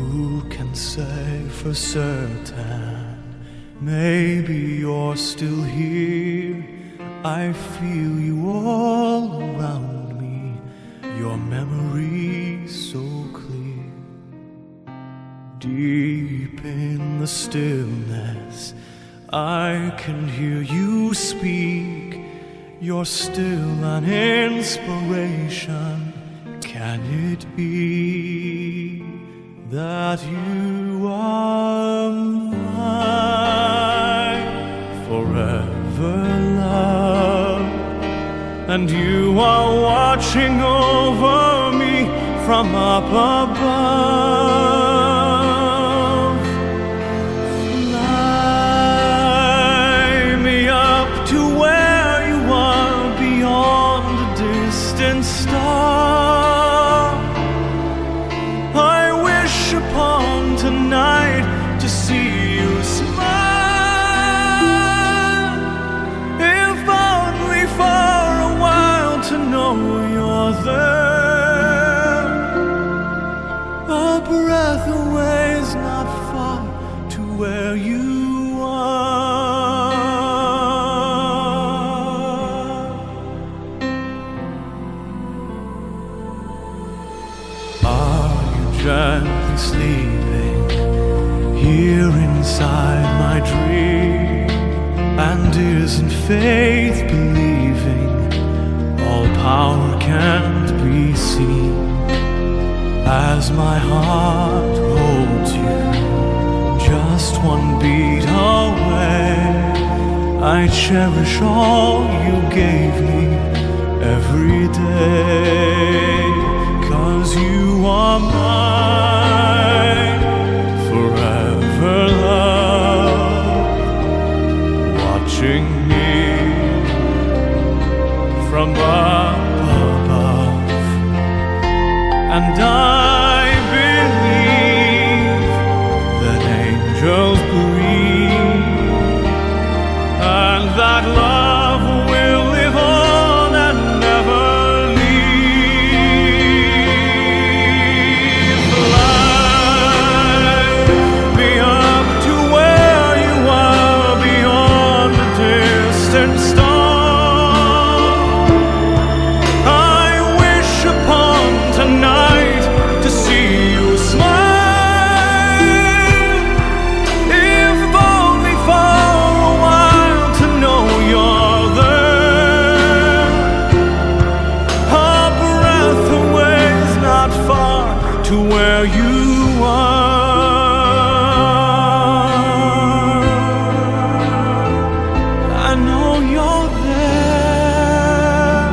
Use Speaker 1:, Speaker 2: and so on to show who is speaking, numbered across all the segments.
Speaker 1: Who can say for certain? Maybe you're still here. I feel you all around me, your memory so clear. Deep in the stillness, I can hear you speak. You're still an inspiration. Can it be that you are mine forever, love? And you are watching over me from up above. Fly me up to where you are, beyond a distant star. I wish upon tonight to see you smile, if only for a while to know you're there. A breath away is not far to where you are. Gently sleeping here inside my dream, and isn't faith believing all power can't be seen? As my heart holds you just one beat away, I cherish all you gave me every day. 'Cause you are mine forever, love, watching me from above. And I believe that angels breathe, and that love will live on and never leave. Fly me up to where you are, beyond the distant star. I wish upon tonight to see you smile, if only for a while to know you're there. A breath away is not far to where you are. I know you're there.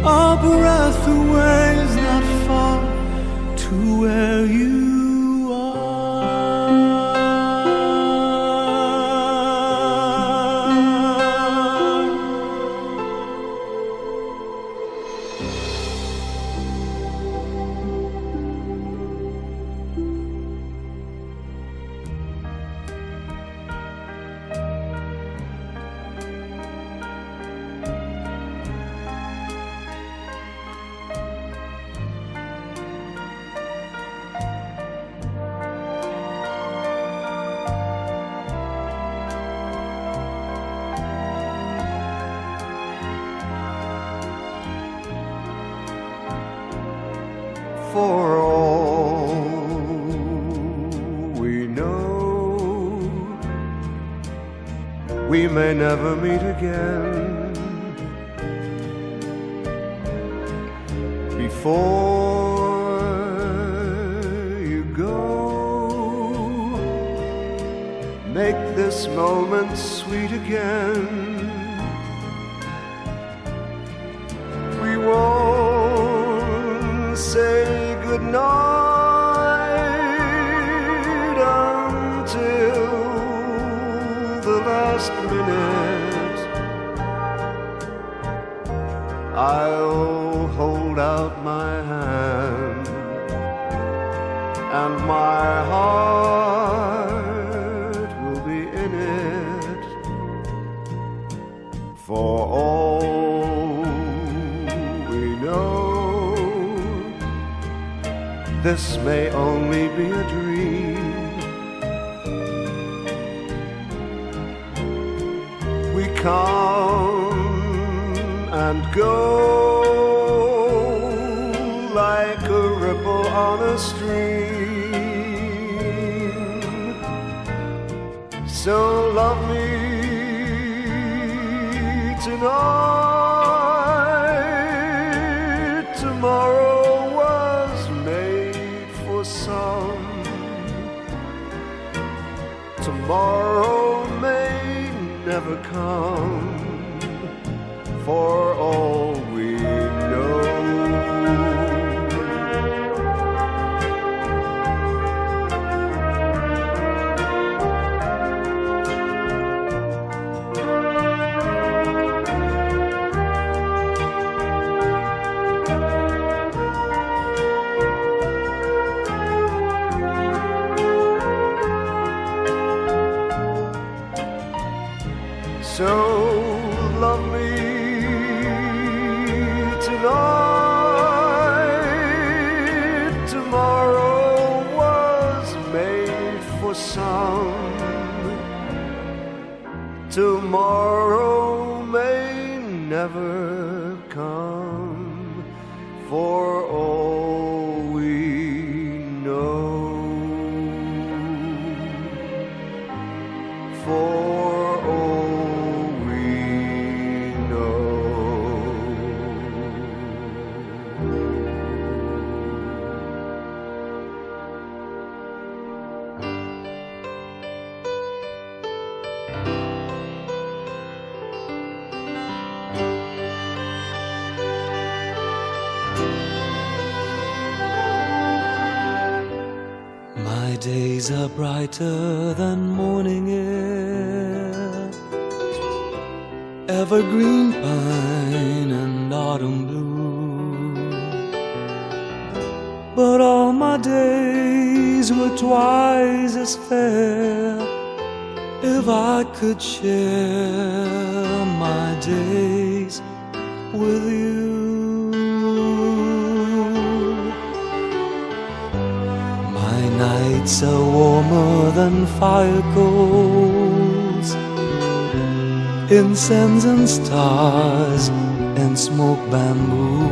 Speaker 1: A breath away is not far to where you
Speaker 2: For all we know, we may never meet again. Before you go, make this moment sweet again. We won't say goodnight until the last minute. I'll hold out my hand, and my heart will be in it. For all we know, this may only be a dream. We come and go like a ripple on a stream. So love me tonight. Tomorrow was made for some. Tomorrow may never come, for all we know. So love me tonight. Tomorrow was made for some. Tomorrow may never come, for all we know. For
Speaker 1: my days are brighter than morning air, evergreen pine and autumn blue. But all my days were twice as fair if I could share my days with you. My nights are warmer than fire coals, incense and stars and smoke bamboo.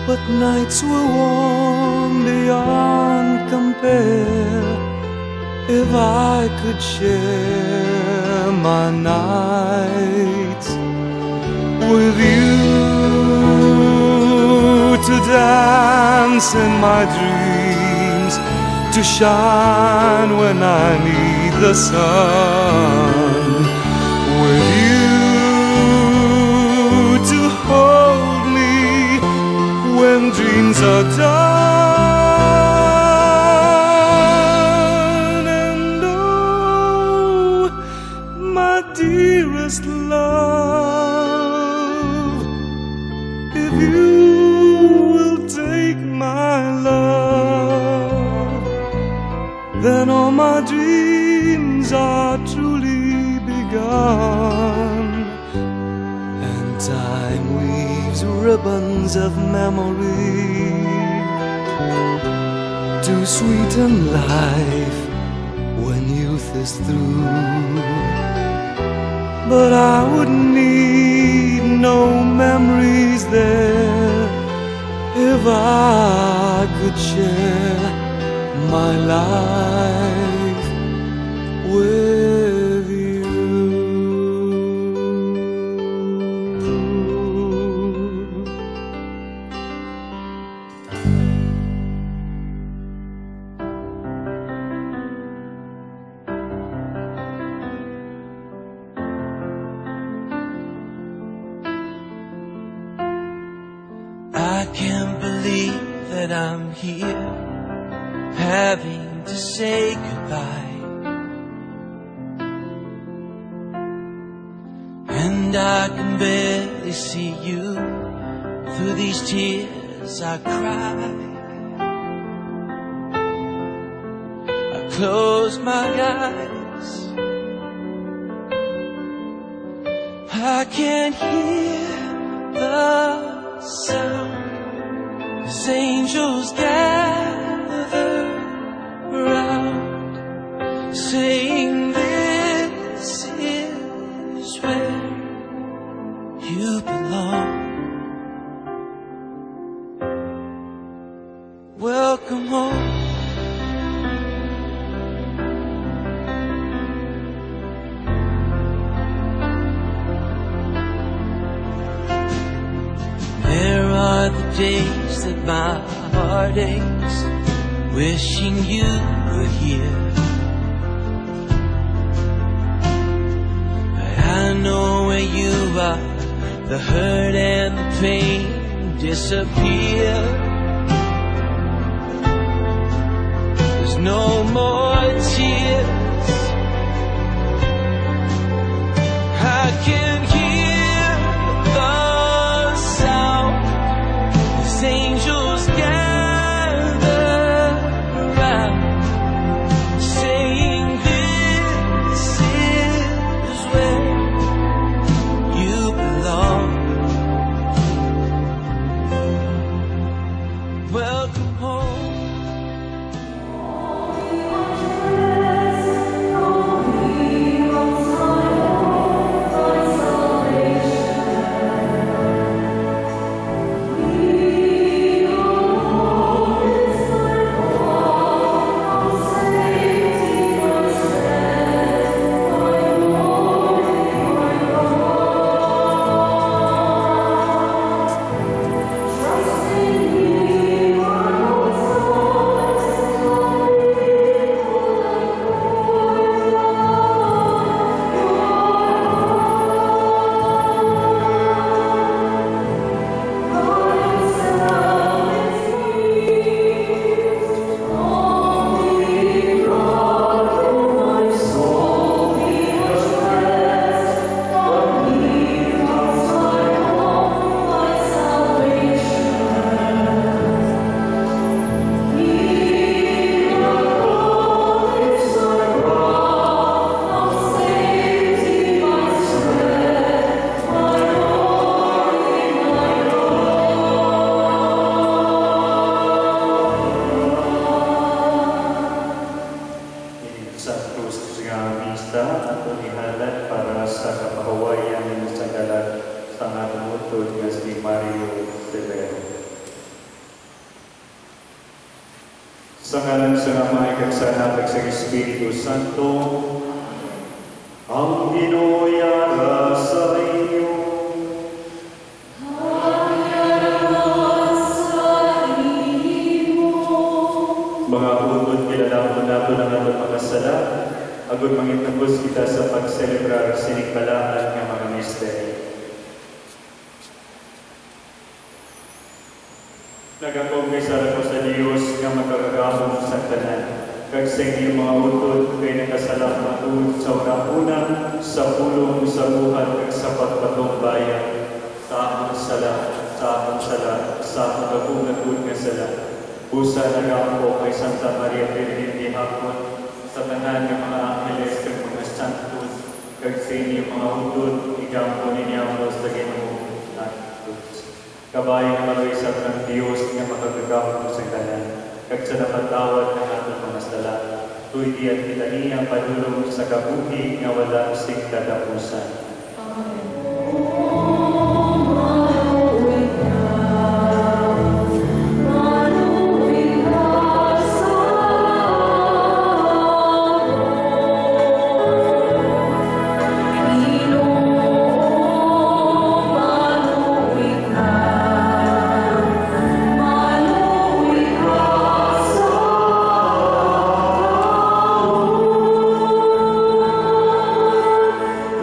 Speaker 1: But nights were warm beyond compare if I could share my nights with you. To dance in my dreams, to shine when I need the sun. With you to hold me when dreams are done. And oh, my dearest love, if you my love, then all my dreams are truly begun, and time weaves ribbons of memory to sweeten life when youth is through. But I would need no memories there if I could share my life with you.
Speaker 3: I can't believe that I'm here, having to say goodbye. And I can barely see you through these tears I cry. I close my eyes, I can't hear the sound. 'Cause As angels gather round, saying, "This is where you belong." Welcome home. There are the days that my heart aches, wishing you were here. But I know where you are, the hurt and the pain disappear. There's no more tears. I can hear the sound as angels gather around, saying, "This is where you belong." Welcome home.
Speaker 4: Sa krus nga misa ato ihalad para sa kapahawayan sa dalag sa nga utod nga si Mario Severo. Sa ngalan sa Ama ug sa Anak ug sa Espiritu Santo, ang Ginoo yara sa inyo. Mga utod kilala nato ng ating mga sala, agud mangitagos kita sa pagselebrar sinikbalaan nga mga misteryo. Nagakong kay sa sa Dios nga magkakagahom sa tanan. Kag sa inyong mga utod kay nakasalamat sa una sa pulong sa buhat kag sa pagpatong bayan. Sa among sala, sa among gagawin nga sala. Busa nagako kay Santa Maria Virgen di Hapon, sa tanan ng mga angeles kag mga santos, kag sa inyong mga utod, igampo ninyo sa Ginoo at Diyos. Kabayang maloy sa ng Diyos nga makagagamo sa tanan, kag sa napatawad ng atong mga sala, tuy diyan kita niya padulong sa kabuhi nga wala sing katapusan.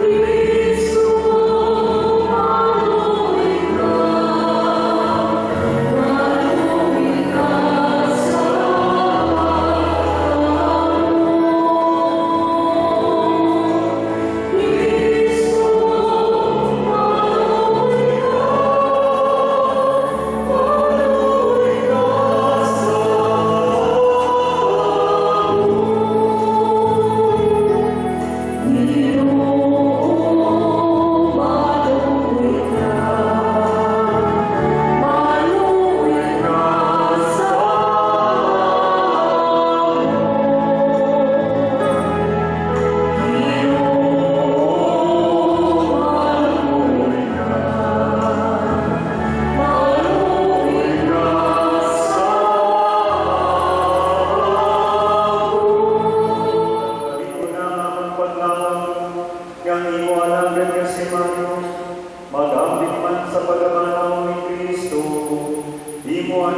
Speaker 5: We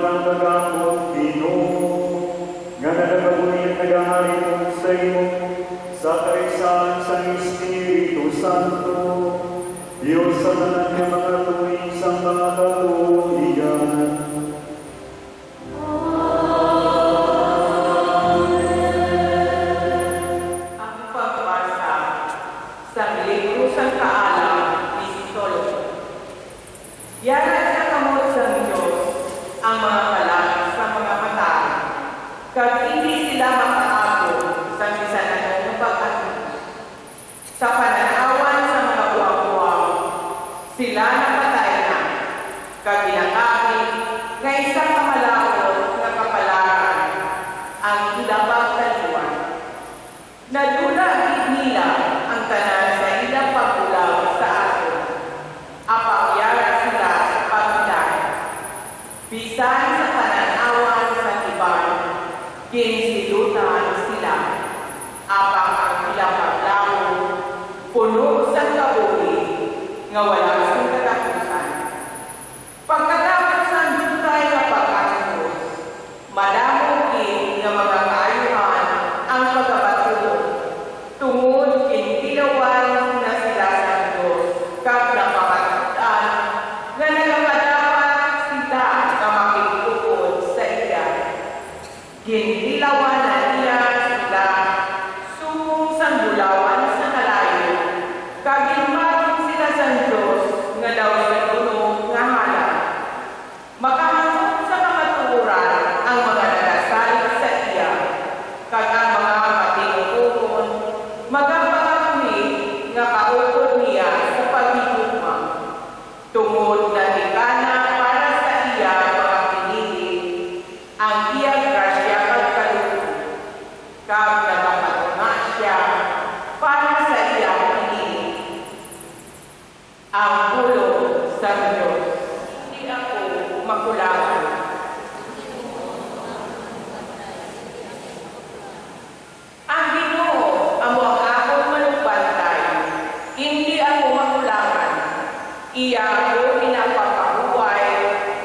Speaker 4: ang gagamot, Ginoo, nga nagagabunit nagahari mong sa imo, sa kaisahan sa Espiritu Santo, Diyos sa tanan ng mga tuwing sa mga katuligan.
Speaker 5: Ang pagbasa sa libro sa Kaalam ni Solomon. Yaran sa kamot sa Diyos ang mga kalangit sa mga mata, kag hindi sila makaako sa bisan ng pagkakita. Sa pananawan sa mga buwang-buwang, sila napatay na, kag ginakakit nga isang kamalakot na kapalaran ang ilabag taliwan. Nadula nila ang tanan sa ilang pagulaw sa ato. Apakyara sila sa pagbilang. Bisan sa pananawan sa iban, kinsilutan sila. Apang ang ilang paglaw, puno sa kabuhi, nga wala sa katapusan. Pagkatapos ng jutay na pag-asos, madamong nga mga kaayuhan ang pagkabatulog. Tungod kintilawan na sila sa Diyos, kag napakatutan, nga nagapadapat sila na makikukod sa iya. Kintilawan na niya sila, sumong sanggulawan sa kalayo, kag inmagin sila sa Diyos, nga daw sa tunog nga halal. Makahanap sa kamatuuran ang mga nagasalig sa iya, kag ang mga matinukukon, magapakakumi nga kaukod niya sa paghigugma. Tungod na hikana para sa iya mga pinili, ang iyang grasya kag kaluto, kag nagapatuna siya para sa iyang pinili. Ang pulo sa Diyos, hindi ako makulangan. Ang Ginoo amo ang akong manugbantay, hindi ako makulangan. Iya ako pinapakahuway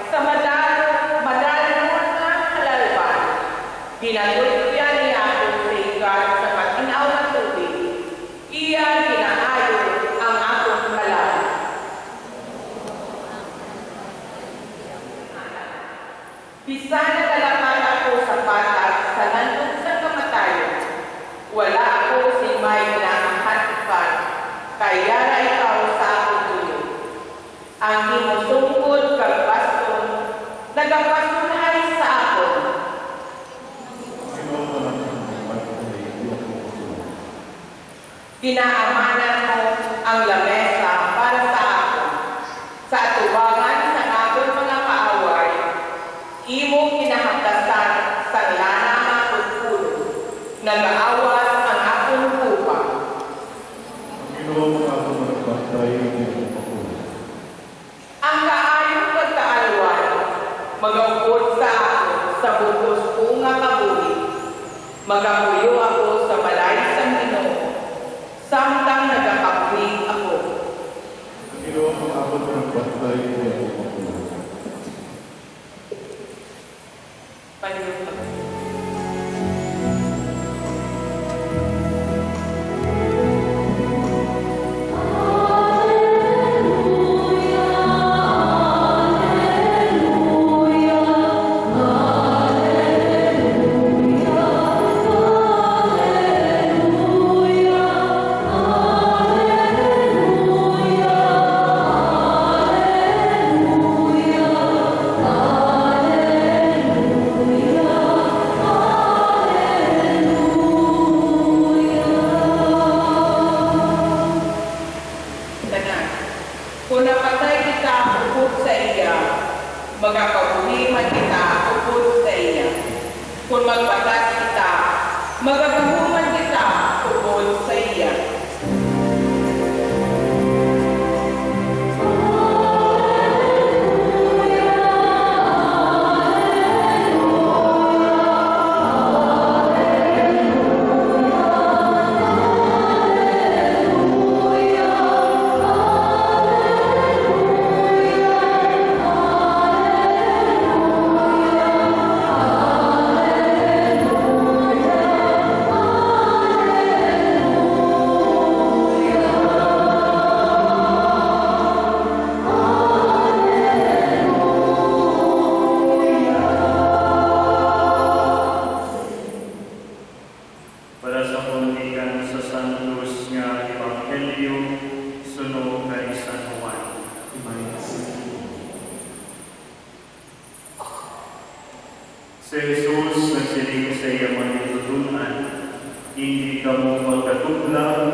Speaker 5: sa madalang nga halalban. Ginatulyan niya ako sa ikat sa matinaw na tubig. Iya ginaayo ang akong halal. Bisan nagalaman ako sa patag sa landong sa kamatayon, wala ako si may nakahatipan, kaya na ikaw sa akong dulo. Ang himusungkod kag baston, nagapasunay sa akon. Pinaamanan mo ang lamesa para sa akon. Sa atubangan sa akong mga kaaway, imong kinahatasan sa lana nga pagpulo, nag-aawas ang akong lupa. Ang kaayong pagkaalwan, magaupod sa ako sa bukos kong nga kabuhi. Magapuyo ako sa balay sa Ginoo, samtang nagakapwing ako. Panyuta. Kung napatay kita, upod sa iya, magakabuhi man kita, upod sa iya. Kung magbatas kita, magagahuman kita, upod sa iya.
Speaker 4: Si Jesus nagsiling sa iyang mga tutunan, hindi ka mo magkatublang,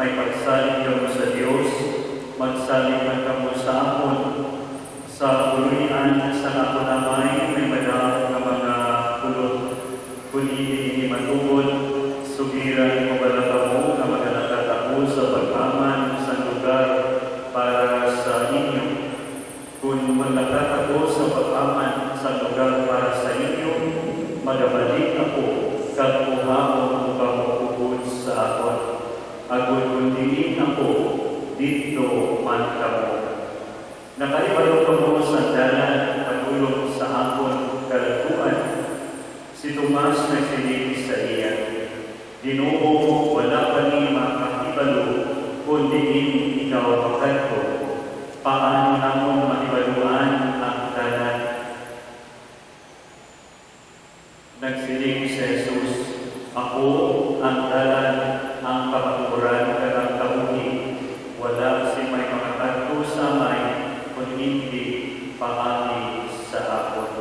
Speaker 4: may pagsaling ka mo sa Diyos, magsaling man ka mo sa amon, sa puluyan sa ako namay, may madawag ng mga pulot, kundi hindi matubod, sugiran mo balaka mo na magalatatako sa pag-aman sa lugar para sa inyo. Kung maglatatako sa pag-aman sa lugar para sa inyo, magabalik ako, kakuha mo kamukubod sa akon. Agon kundiin ako, dito man kamo. Nakaibalo ka mo sa dalan, padulong sa akon kalatuan. Si Tomas nagsilig sa iya, Ginoo, wala pa ni makakibalo, kundi ikaw makadto. Paano namon makibaluan ang dalan? Nagsiling si Jesus, ako ang dalan, ang kapaturan, at kabuhi. Wala si may makakadto sa may, kung hindi paani sa akon.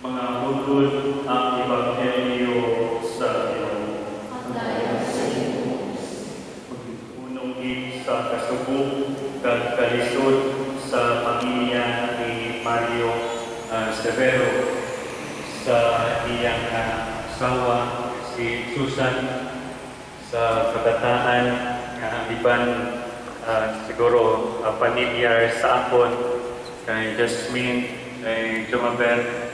Speaker 4: Mga hudod ang Ebanghelyo sa Ginoo. Unong gid sa kasubok kag kalisod sa pamilya ni Mario Severo sa iyang asawa si Susan sa kabataan nga iban siguro pamilyar sa akon kay Jasmine, kay Jumabel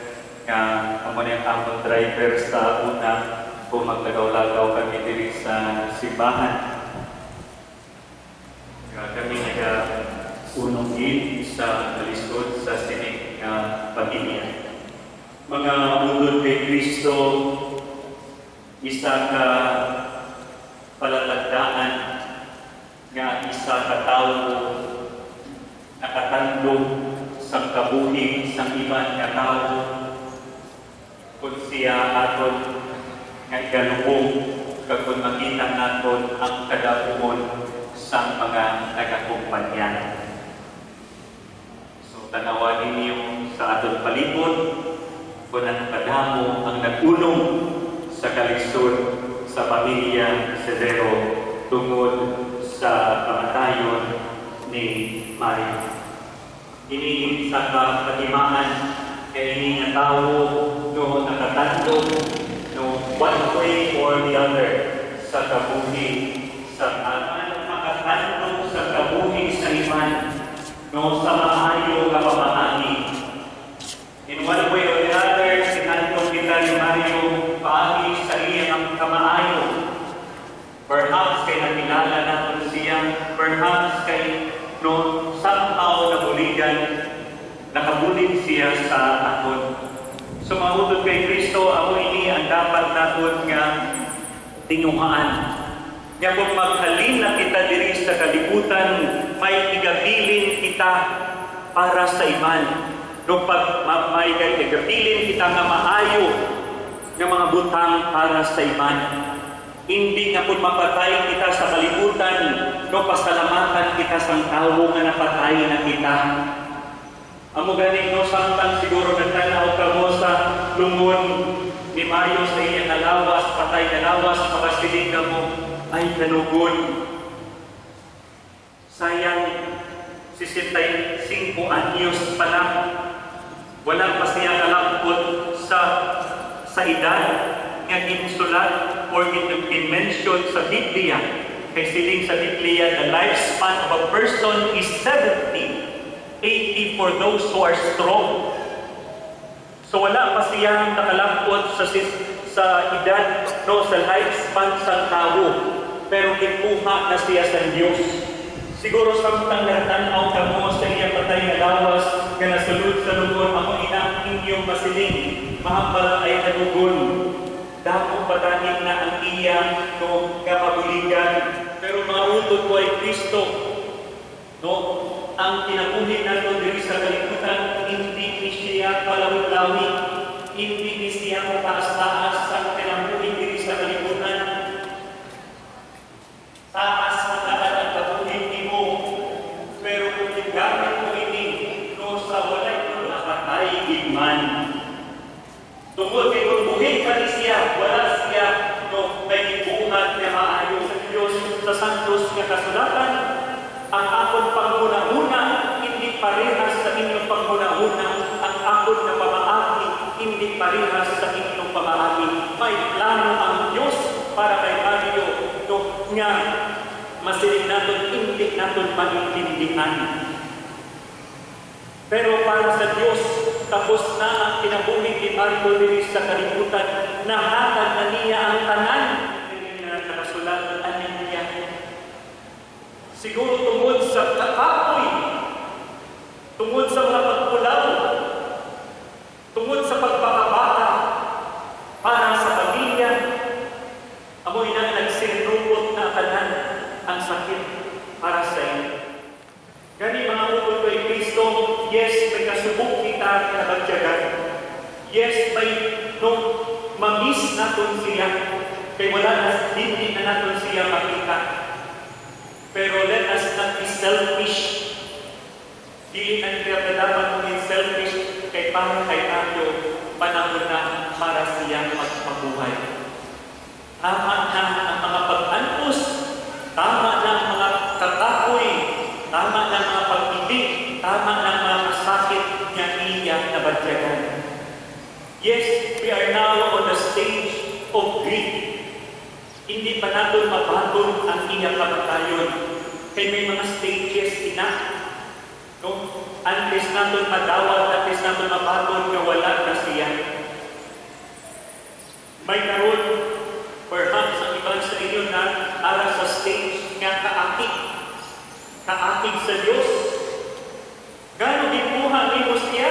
Speaker 4: nga amo niyang among driver sa una kung maglagaw-lagaw kami diri sa simbahan. Kami nag-unong gid sa kalisod sa sining pamilya. Mga ulod kay Kristo, isa ka palatagdaan nga isa ka tawo nakatandog sa kabuhi sang iban nga tawo kung siya aton nga igalubong kag kung makita naton ang kadapuon sa mga nagakumpanya. So tanawa ninyo sa aton palibot kung ang kadamo ang nag-unong sa kalisod sa pamilya Severo tungod sa kamatayon ni Mario. Ini sa kapatimaan kay ini nga tao no nakatandog no one way or the other sa kabuhi sa makatandog sa kabuhi sa iman no sa maayo nga pamahagi. In one way or the other, sinandog kita ni Mario paagi sa iyang kamaayo. Perhaps kay nakilala natin siya, perhaps kay no somehow nabuligan, nakabulig siya sa aton. Sumahutod kay Kristo, ako ini ang dapat naton nga tinguhaan. Nga kung maghalin na kita diri sa kalibutan, may igabilin kita para sa iman. Nung pag may igabilin kita nga maayo nga mga butang para sa iman. Hindi nga kung mapatay kita sa kalibutan, no pasalamatan kita sa tao nga napatay na kita. Amo ganing no samtang siguro nagtanaw ka mo sa lungon ni Mario sa iyang nalawas, patay nalawas, makasilid ka mo, ay kanugon. Sayang, 65 anyos pa lang. Walang pa siya kalangkot sa edad nga insulat or in-mention sa Biblia. Kay siling sa Biblia, the lifespan of a person is 70, 80 for those who are strong. So wala pa siyang nakalangkot sa edad no sa lifespan sa tao, pero gipuha na siya sa Diyos. Siguro samtang natanaw ka mo sa iyang patay na lawas nga nasulod sa lugon, ako ina inyong masiling, mahambal ay nalugon. Damo patanin na ang iya no nga mabuligan, pero mautod ko ay Kristo. No, ang kinabuhi nato diri sa kalibutan, hindi ni siya palawi-lawi, hindi ni siya mataas-taas ang kinabuhi diri sa kalibutan. Taas mataan ang kabuhi mo, pero kung gamit mo ini, no sa walay mo nakatay higman. Tungkol kay kung buhay pa ni siya, wala siya no, may buhat na maayo sa Diyos sa santos nga kasulatan. Ang akon panghuna-huna, hindi parehas sa inyong panghuna-huna. Ang akon na pamaagi, hindi parehas sa inyong pamaagi. May plano ang Diyos para kay Mario no, nga masiling natin, hindi natin maintindihan. Pero para sa Diyos, tapos na ang kinabuhi ni Mario diri sa kalibutan, nahatag na niya ang tanan. Hindi na nakasulatan niya. Siguro tungod sa kakapoy, tungod sa mga pagpulaw, tungod sa pagpapabata, para sa pamilya, amoy na nagsinrupot na tanan ang sakit para sa iyo. Gani mga utol kay Kristo, yes, may kasubok kita na bagyagan. Yes, may nung mamiss natin siya, kay wala na, hindi na natin siya makita. Pero let us not be selfish. Dili ang kaya dapat maging selfish kay para kay Mario, panahon na para siya magpabuhay. Tama na ang mga pag-antos, tama na ang mga kakakoy, tama na ang mga pag-ibig, tama na ang mga masakit niya iya na badyagan. Yes, we are now on the stage of grief. Hindi pa natin mabagon ang iyang kamatayon. Kaya may mga stages ina. No? Unless natin madawat, unless natin mabagon na wala na siya. May karoon, perhaps ang iban sa inyo na ara sa stage nga kaakit. Kaakit sa Diyos. Gano'ng gibuha ni siya?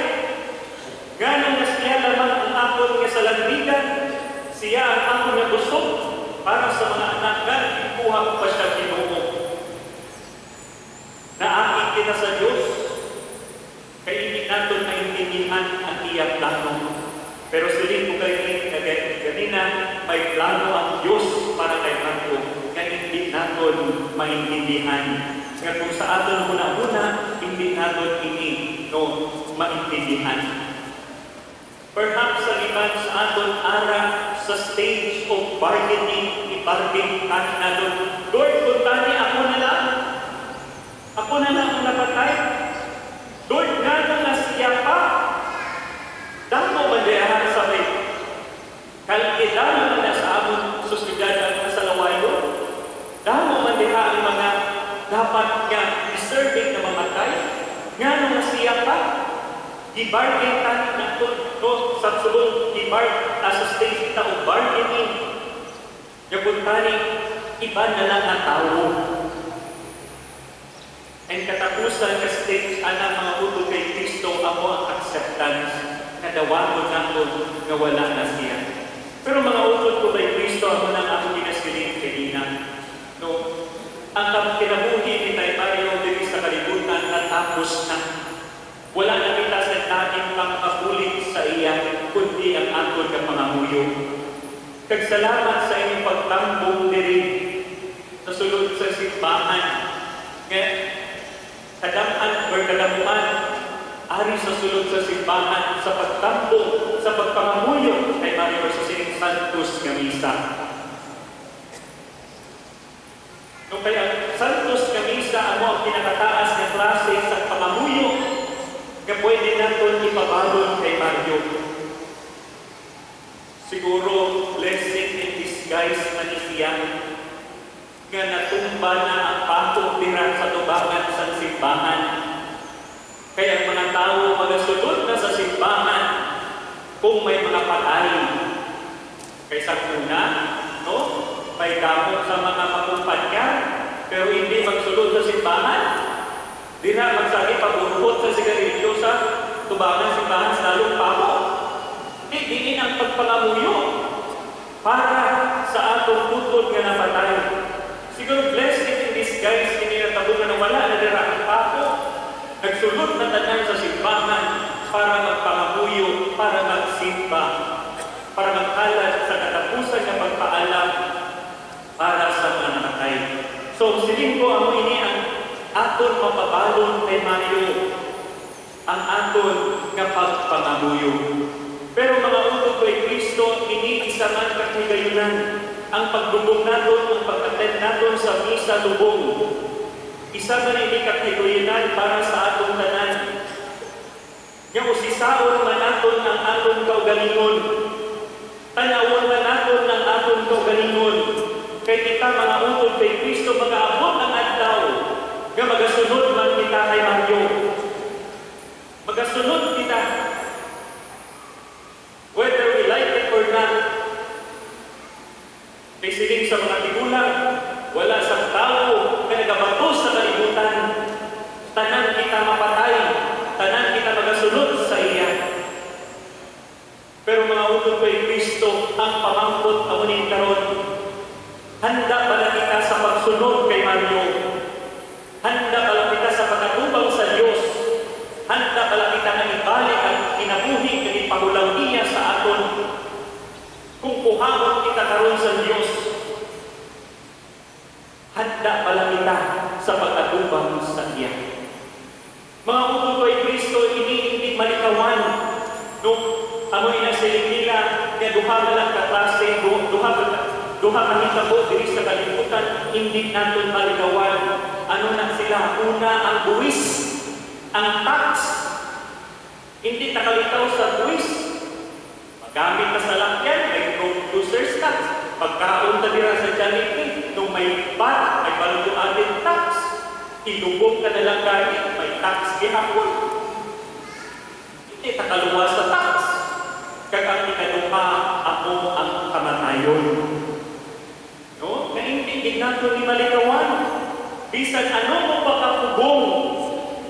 Speaker 4: Gano'ng na siya lamang ang akon niya sa landigan? Siya ang akon niya gusto. Para sa mga anak na, ibuha ko pa siya Ginoo. Naakit kita sa Diyos, kaya hindi natin maintindihan ang iyang plano. Pero silid ko kayo kanina, may plano ang Diyos para kay Marco, kaya hindi natin maintindihan. Kaya kung sa atin muna-muna, hindi natin ini maintindihan. Perhaps sa iban sa aton ara sa stage of bargaining, i-bargain natin. Lord, kuntani ako na lang. Ako na lang ang napatay. Lord, gano'n na siya pa. Damo mandiyahan sa may kalkidano na sa amon susunod at sa lawayo. Damo mandiyahan ang mga dapat niya deserving na mamatay. Gano'n na siya pa. I-bargain tayo na ito sa sulod, i-bargain sa stage kita o bargaining. Yabuntani, iba na lang ang tao. And katapusan ka stage, anak mga utol kay Kristo, ako ang acceptance na dawagon natin na wala na siya. Pero mga utol ko kay Kristo, ako na ako dinasiling kanina. No? Ang kinabuhi ni Tay Mario dito sa kalibutan at tapos na. Wala na kita sa dating pangkapulit sa iya, kundi ang aton na pangamuyo. Kagsalamat sa inyong pagtambong diri sa sulod sa simbahan. Kaya kadaman or kadamuan, ari sa sulod sa simbahan, sa pagtambong, sa pagpangamuyo kay Mario sa Sining Santos nga misa. No, kaya Santos nga misa, ang pinakataas na klase sa pangamuyo na pwede natin ipabalon kay Mario. Siguro, blessing in disguise man siya nga natumba na ang patong tira sa tubangan sa simbahan. Kaya ang mga tao magasulod na sa simbahan kung may mga patay. Kaysa kuna, no? May gamot sa mga makumpanya, pero hindi magsulod sa simbahan. Di na magsagi pag-urupot sa sigarilyo sa tubangan simbahan sa lalong pamo. Hindi ang pagpangamuyo para sa atong putod nga napatay. Siguro blessing in disguise, hindi na tabungan na wala na dira ang papo. Nagsulod na tanan sa simbahan para magpangamuyo, para magsimba, para magkalat sa katapusan ng pagpaalam para sa mga nakatay. So, silin ko ang ini ang aton mapabalon kay Mario. ang aton nga pagpangamuyo. Pero mga utod kay Kristo, iniisa man kakigayunan ang pagdubong naton, ang pag-attend naton sa misa lubong. Isa man ini kakigayunan para sa atong tanan. Nga usisaon man naton ang atong kaugalingon. Tanawon man naton ang atong kaugalingon. Kay kita mga utod kay Kristo, mag-aabot ang adlaw nga magasunod man kita kay Mario. Magasunod kita. Whether we like it or not. May siling sa mga tigulang, wala sa tao na nagabatos sa kalibutan. Tanan kita mapatay, tanan kita magasunod sa iya. Pero mga utod kay Kristo, ang pamangkot amunin karon. Handa pala kita sa pagsunod kay Mario. Handa pala kita sa pagkatubang sa Diyos. Handa pala kita na ibalik ang kinabuhi na ipagulang niya sa aton. Kung kuhamon kita karon sa Diyos, handa pala kita sa pagkatubang sa iya. Mga utod kay Kristo, hindi malikawan. Nung amoy na siling nila, kaya duha na lang kaklase, duha mahitabo diri sa kalibutan, hindi natin malikawan. Ano na sila? Una, ang buwis, ang tax. Hindi nakalitaw sa buwis. Magamit na sa lakyan, may producer's tax. Pagkaon na dira sa Jollibee, nung may VAT, may balutuatin tax. Ilubog ka na lang gamit, may tax gihapon. Hindi nakaluwas sa tax. Kagang ikaduha, ako ang kamatayon. No? Na hindi nato ni malikawan. Bisan ano mo pagkakubong,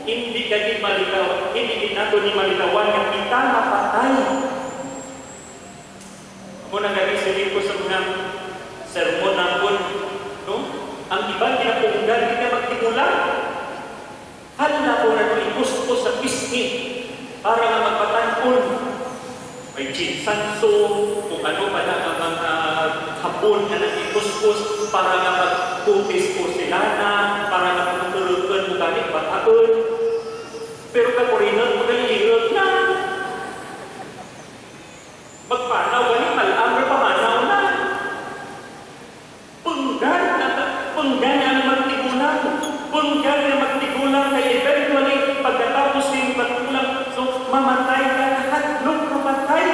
Speaker 4: hindi ka din malikawan. Hindi nato ni malikawan na kita napatay. Ako na galing ko sa mga sermon natin, no? Ang ibang pinapunggan, hindi na magtimulan. Hal na po na ipus ko sa pisngi para na magpatanpon. May chinsanso, kung ano pa na ang mga hapon na nag-ipus-pus para na magputis porcelana, para na magtulugan mo gamit batakon. Pero kapurinan mo nalilirot na. Magpanaw, galing malamre pamanaw na. Punggan ang magtigulang. Punggan ang magtigulang kay eventually pagkatapos din magtigulang, so mamatay ka, nahatlog mamatay.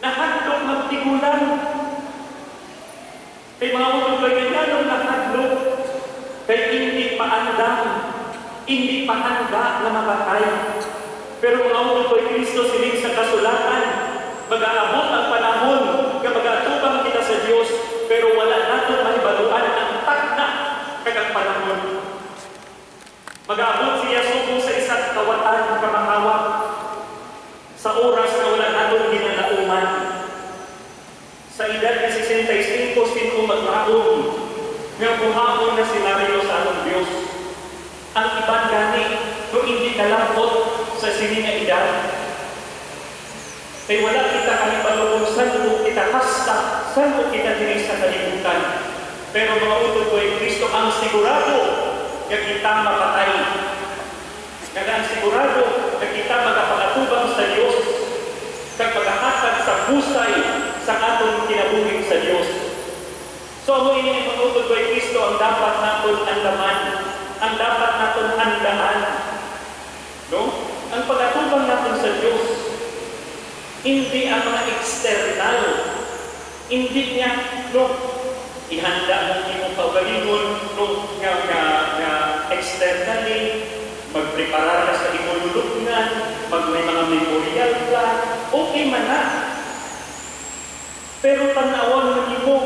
Speaker 4: Nahatlog magtigulang. Kay mga utod kay ganyan, nahatlog. Kay hindi pa handa na mamatay. Pero mga utod kay Kristo siling sa kasulatan, mag-aabot ang panahon na mag-atubang kita sa Diyos, pero wala natin mahibaluan ang takna kagang panahon. Mag-aabot siya subong sa isang kawatan kamakawak sa oras na wala natin ginalauman. Sa edad na 65, sino maglaong nga buhapon na senaryo sa anong Diyos. Ang ibang gani, kung hindi kalambot sa sining na edad, kaya wala kita kalibalong saan mo kita hasta, saan mo kita diri sa kalibutan. Pero mga utod ko ay Kristo ang sigurado na kita mapatay. Ang sigurado na kita magpakatubang sa Diyos kag maghahatag sa busay sa atong kinabuhi sa Diyos. So mo ini mga utod ko ay Kristo ang dapat naton andaman, ang dapat naton handaan. No? Ang pagkatubang natin sa Diyos, hindi ang mga external. Hindi niya, no, ihanda mo yung kaugalingon, no, nga externally, magpreparar ka sa imululungan, may mga memorial ka, okay man na. Pero tanawan mo,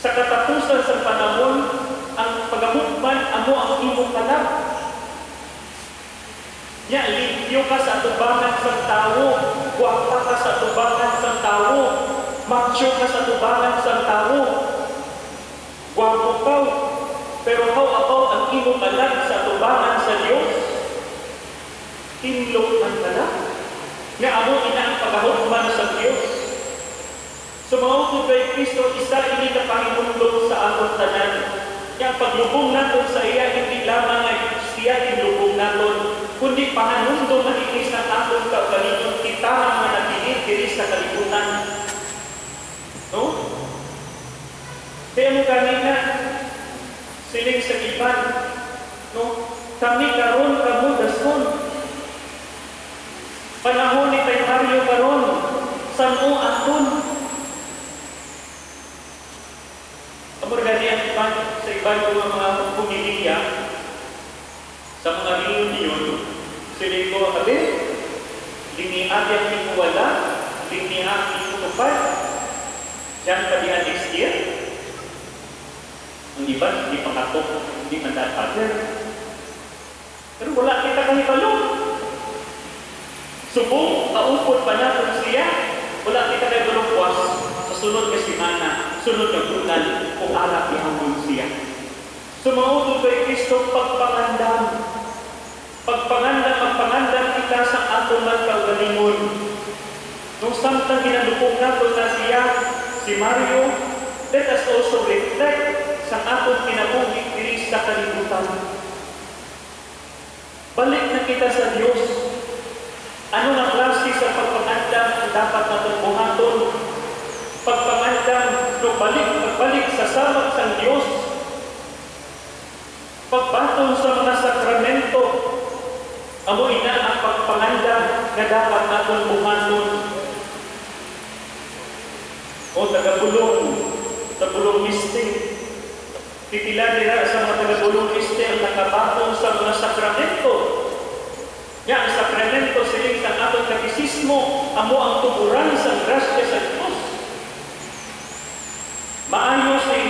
Speaker 4: sa katapusan sa panahon, ang pagamukman, amo ang imong kalap. Ya, limpyo ka sa tubangan sa tao, guwapa ka sa tubangan sa tao, macho ka sa tubangan sa tao, guwapo ka, pero how ang imong alam sa tubangan sa Diyos? Tinlok ang kalam. Nga amo ina ang pagahukman sa Diyos. So mga utod kay Kristo, isa ini ka pangimundok sa atong tanan. Yang paglubong naton sa iya, hindi lamang ay siya inlubong naton, kundi panganundo manilis ng aton kaugalingon, kita ang manatilit diri sa kalibutan. No? Kaya mo kanina, siling sa iban, no? Kami karon kamo dason. Panahon ni Tay Mario karon, saan mo aton? Amor ganyan sa iban ko mga pumiliya, sa mga reunion, siling ko, abi, liniat yan ni wala, liniat ni tupad, diyan pa diyan next year. Ang iba, hindi pakatok, hindi mandapater. Pero wala kita kahibalo. Subong, kaupod pa natin siya, wala kita kahibalo puwas. Sa sunod ka simana, sunod na bulan, kung alak ihambol siya. Sumautod kay Kristo pagpangandam. Magpangandam kita sa atong magkaugalingon. Nung samtang ginalupong nato na siya, si Mario, let us also reflect sa atong kinabuhi diri sa kalibutan. Balik na kita sa Diyos. Ano na klase sa pagpangandam ang dapat natong buhaton? Pagpangandam, pagbalik sa samad sa Diyos. Pagbaton sa mga sakramento, amoy na ang pagpangandam na dapat natong buhaton. O tagabulong misting. Titila nila sa mga tagabulong misting ang nakabaton sa mga sakramento. Nga, ang sakramento siling sa atong katisismo, amo ang tuburan sa grasya sa Diyos. Maayo si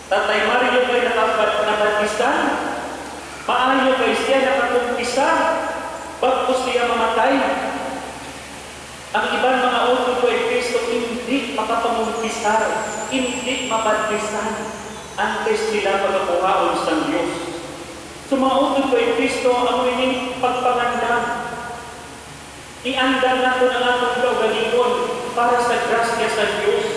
Speaker 4: Tatay Mario kay nakabatisan. Maayo kay siya nakakumpisa. Bago siya mamatay. Ang ibang mga utod ko ay Kristo hindi makapamumpisar, hindi mabatisan antes sila pagkakuhaon sa Diyos. Sumautod ko ay Kristo ang wining pagpangandam. Iandam nato ang atong kaugalingon para sa grasya sa Diyos.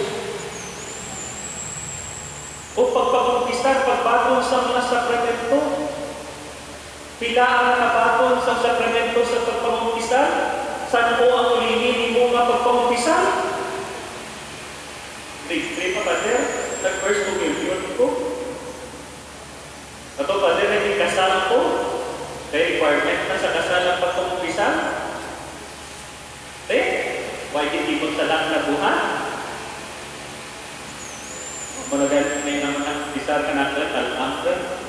Speaker 4: O pagpapumpisar, pagbaton sa mga sakramento. Pila ang nakabaton sa sakramento sa pagpapumpisar? Saan po ang ulinin mo nga pagpapumpisar? Pray pa, Pater, nag-first communion ko. Ito, Pater, naging kasal ko. Kaya requirement na sa kasalang pagpapumpisar. Why hindi mo salang na buhan? Managan may naman bisar ka natin, al-angker,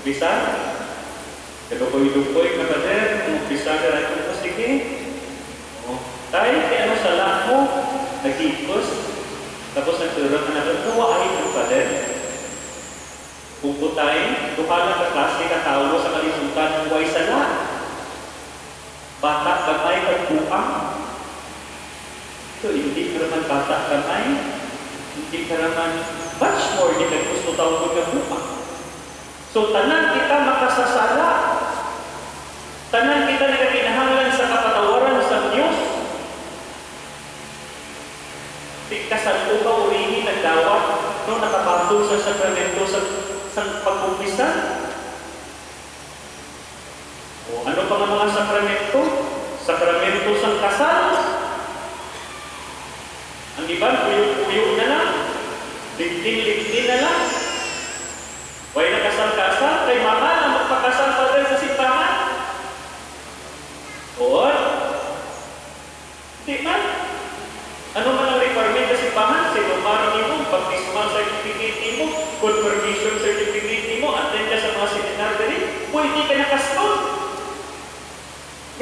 Speaker 4: bisar. Kadukoy-dukoy ka ba din? Bisar ka natin po, sige. Tayo, kaya ano salang mo, nag-hipos, tapos nagturang ka natin, nawaay mo pa din. Puputay, duhalang ka klase ka tao sa kalimutan ng huway sala. Bata kamay pagbuang. So, hindi ka naman bata kamay, hindi ka naman much more di ka gusto tao magkabuang. So, tanan kita makasasala. Tanan kita nagkakinahanglan sa kapatawaran sa Diyos. Tigkasan ko ba urini nagdawat no nakapato sa sakramento sa pagkumpisan? O ano pa nga mga sakramento? Sakramento sa kasal. Ang iba, puyo-puyo na lang. Ligtin-ligtin na lang. Huwag nakasal-kasal, kay mama na magpakasal pa rin sa simbahan. O, di man. Ano man ang requirement sa simbahan? Sinumari mo, baptismal certificate mo, confirmation certificate mo, attend ka sa mga seminar din, pwede ka nakasal.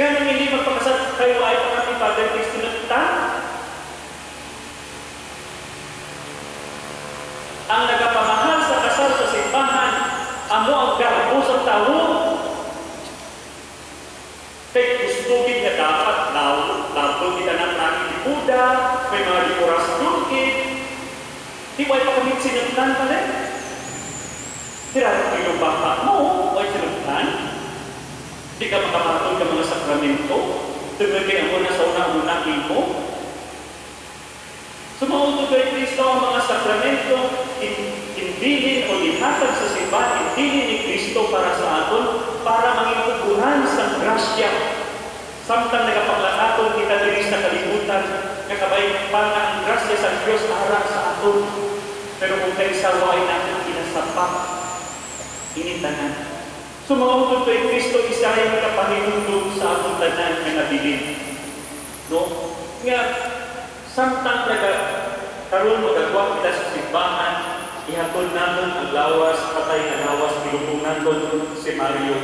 Speaker 4: Yan ang hindi magpakasal, kayo ay pangating Father Cristo Nagtan. Ang nagapamahal sa kasal sa simbahan, amo ang garbo sa tao. Kaya gusto din na dapat lalo kita ng nangin ni Buddha, may mga likuras dukit. Di ba ipakamit sinundan pa rin? Tira, yung baka mo, ay sinundan. Di ka makamatol ka mga sakramento. Tumigay mo na sa unang-unang mo. Sumautod kay Kristo ang mga sakramento, hindi o lihatag sa simbahan, hindi ni Kristo para sa aton, para mangituguran sa grasya. Samtang nagapanglakaton kita diri sa kalibutan, nakabay pa nga ang grasya sa Diyos ara sa aton. Pero kung kayo sa way natin kinasapa, initanan. So mga utod kay Kristo, isa ay kapahinundog sa atong tanan nga nabilin. No? Nga, samtang karon magagawa kita sa simbahan, ihatod natin ang lawas, patay na lawas, pilupong natin si Mario.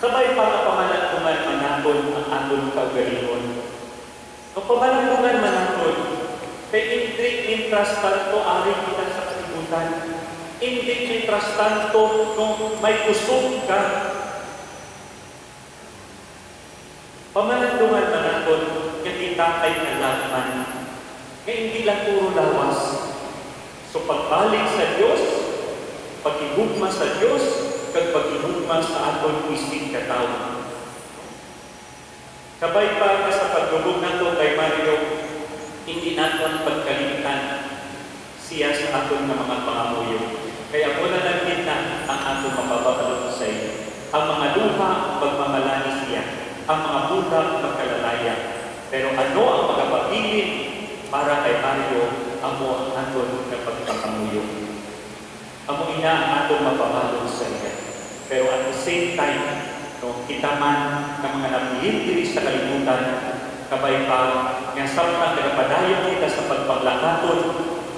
Speaker 4: Kabay pa nga pamalantungan manatod ang aton kaugalingon. Kung pamalantungan manatod, kay hindi intras tanto ari kita sa kalibutan. Hindi intras tanto kung may kusog ka. Pamalantungan manatod, kita ay nalaman. Kaya hindi lang puro lawas. So pagbalik sa Diyos, pagkigugma sa Diyos, kag pagkigugma sa aton isig katawo. Kabay pa nga sa pagdugog nato kay Mario, hindi naton pagkalimutan siya sa aton nga mga pangamuyo. Kaya mula lang din na ang aton mapapabalot sa iyo. Ang mga luha, pagmamalani siya. Ang mga budak, magkalalaya. Pero ano ang magpapabilin para kay Mario, amo ang aton na pagkakamuyo. Amo ina ang aton mapabalot sa iyo. Pero at the same time, no, kita man ng mga nabilin diri sa kalibutan, kabay pa, nga samtang nagapadayon kita sa pagpaglakaton,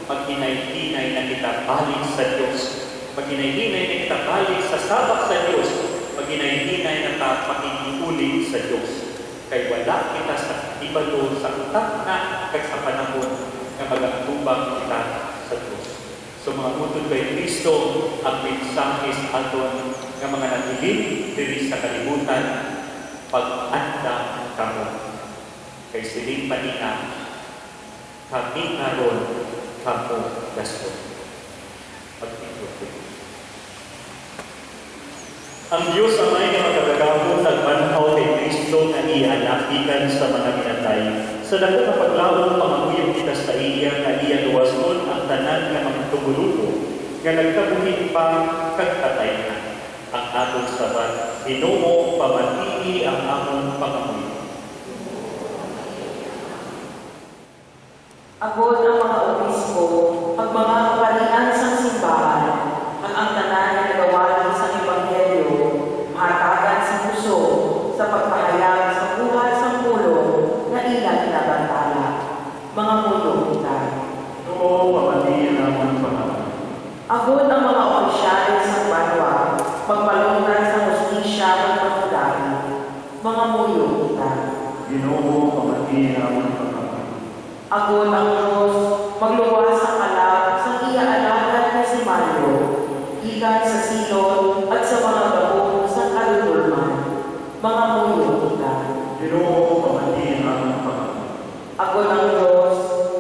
Speaker 4: maghinay-hinay na kita balik sa Diyos. Maghinay-hinay na kita balik sa sabak sa Diyos. Maghinay-hinay na kita pakikiuling sa Diyos. Kay wala kita sa ibalo sa utak na kag sa panahon na magagtubang kita sa Diyos. So mga utod kay Kristo, ang mensahe sa aton ng mga nabilin diri sa kalibutan, pag-anda kamo. Kay siling manina, kami ngaron, kamo gasto. Pag-ikot. Ang Diyos ang may magkagagawon at manhaw kay Kristo na ianakikan sa mga pinatay. Sa dako na paglawon, panganguyong kita sa iya, na iya luwason ang tanan na mga tuguluko, nga nagkabuhin pa kagtatay na. Ang aton sabat, Ginoo pamatili ang among pangamuyo.
Speaker 5: Agod ang mga obispo, ang mga kapalian sa simbahan, ang tanan na nagawali sa Ebanghelyo, mahatagan sa puso, sa pagpahayag sa buhay sa pulong na ilang pinabantala. Mga muyo kita.
Speaker 4: Oo, pamatili ang among pangamuyo.
Speaker 5: Agod ang mga opisyales sa banwa, magpalungtan sa hustisya at pagpudari. Mga muyo kita.
Speaker 4: Ginoo pamatili ang among pangamuyo.
Speaker 5: Agod ang Diyos, magluwas sa kalab sa iya alagad na si Mario, ikan sa silon at sa mga gabong sa kalulman. Mga muyo kita.
Speaker 4: Ginoo pamatili ang among pangamuyo.
Speaker 5: Agod ang Diyos,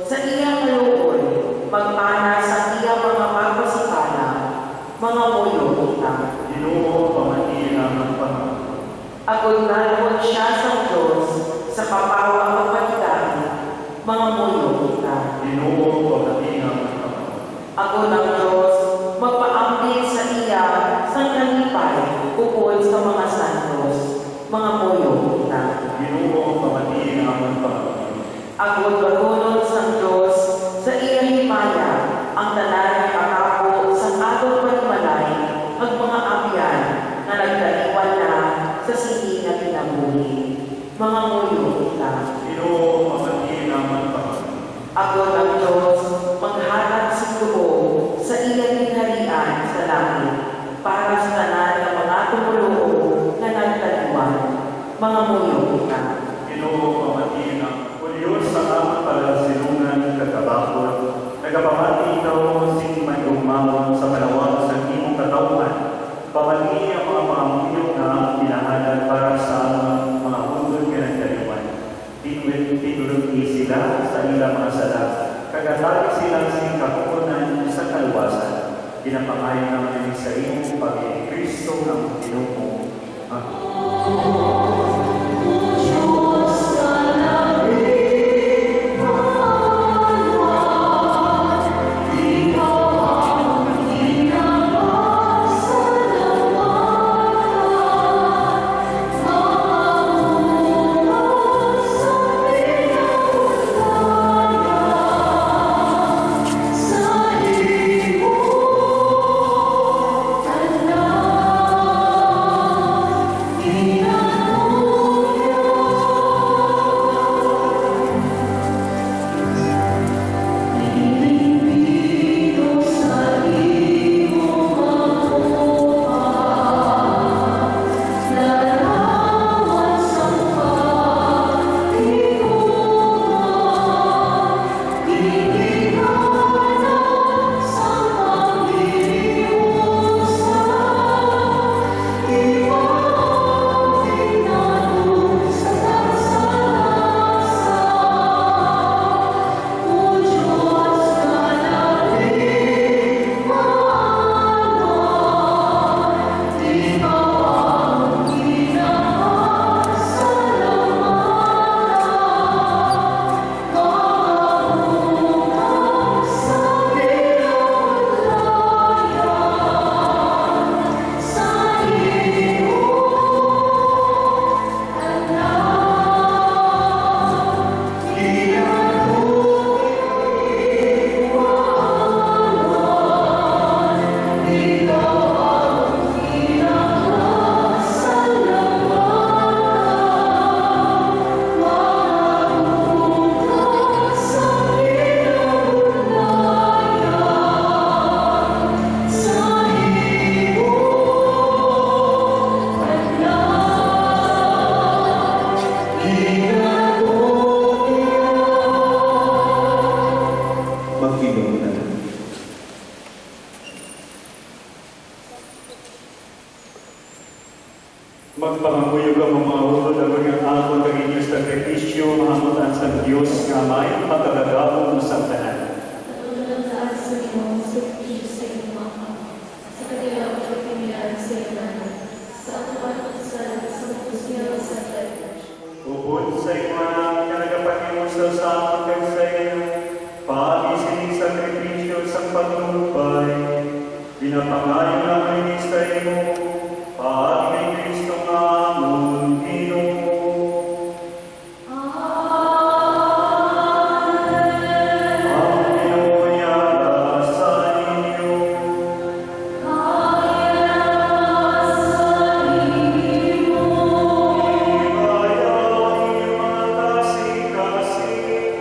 Speaker 5: sa iya kaluoy, magpana sa iya mga pagpasikala. Mga muyo kita.
Speaker 4: Ginoo pamatili ang among pangamuyo.
Speaker 5: Agod nalawag siya sa Diyos, sa kapawa magpatidari. Mga muyo kita.
Speaker 4: Ginoo pamatili ang among pangamuyo.
Speaker 5: Agod ang Diyos, magpaambing sa iya sa kalipay, ukol sa mga santos. Mga muyo kita.
Speaker 4: Ginoo pamatili ang among pangamuyo.
Speaker 5: Agod bagunon sa Diyos, sa iya himaya, ang tanan ng kakapo sa atong panimalay, ang mga abyan na nagdaliwan na sa sige na pinabuhi. Mga muyo kita.
Speaker 4: Ginoo pamatili ang among pangamuyo.
Speaker 5: Agod ang Diyos, maghanap sa loob sa iya tinharian sa langit, para sa tanan ng mga tumulong na nagdaliwan. Mga muyo kita.
Speaker 4: Ginoo pamatili ang Diyos sa among palasinungan kagabakot, nagapamati ikaw sing may umamon sa panawag sa imong katauhan. Pamati ang mga pangamuyo na pinahalan para sa mga hugod ka ng kaliwan. Tinulungi sila sa ilang mga sala, kagatali silang sing kapunan sa kaluwasan. Pinapangayon naman sa imong Pag-Kristo ng Ginoo. Amen. mga utod ang mga ako kaging Diyos sakripisyo, mahamutan sa Diyos nga may pagkagagawong sa tanan. Ubod sa imanang kanagapangimusta sa akin sa iyo, paisinig sakripisyo sa paglumpay, pinapangayon namin sa iyo, pag may Kristo nga amon Ginoo. Ang Ginoo yara sa inyo. Ibaya ang iyong mga kasing-kasing.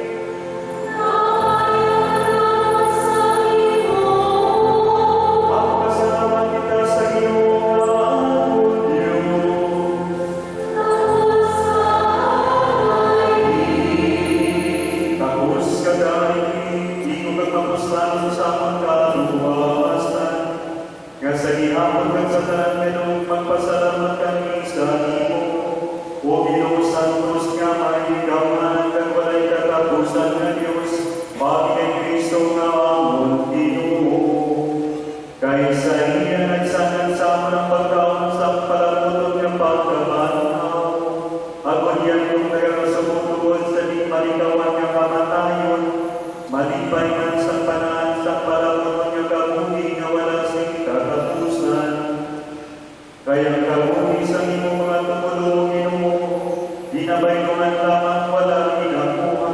Speaker 4: Ang kasama kita sa iyo amon Diyos. Tapos kadahil, di ko magpapuslanon sa among kaluwasan. Nga sa gihapon kang sa tanan menong magpasalamat kami sa imo. O Ginoo Santos nga mahigawan kang walay katapusan nga Diyos, bagi kay Kristo nga amon Ginoo. Kay sa iya nagsanan sa amon ang pagkaon sa palamutot nga pagkabanaw. Agon yan kung nagkakasabot sa di malikawan nga kamatayon, malipay man sa panan sa palamutot nga kabuhi nga wala sing katapusan. Kaya kabuhi sa imong mga tumulong Ginoo, dinabay ko man lamang walang inakuha,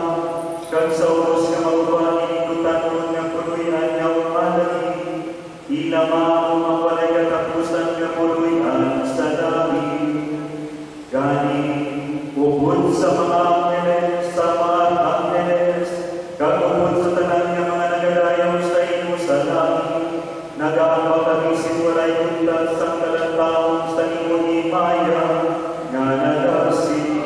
Speaker 4: kag sa oras nga mauban inikutan nga puluyan nga umalagi, ilama ang walay katapusan nga puluyan sa dami. Gani, ubod sa mga angeles, kag ubod sa tanan nga mga nagadayaw sa inyo sa langit, nag-aakaw kami walay kuntat sa kalantaon sa imong himaya, nga nagasi.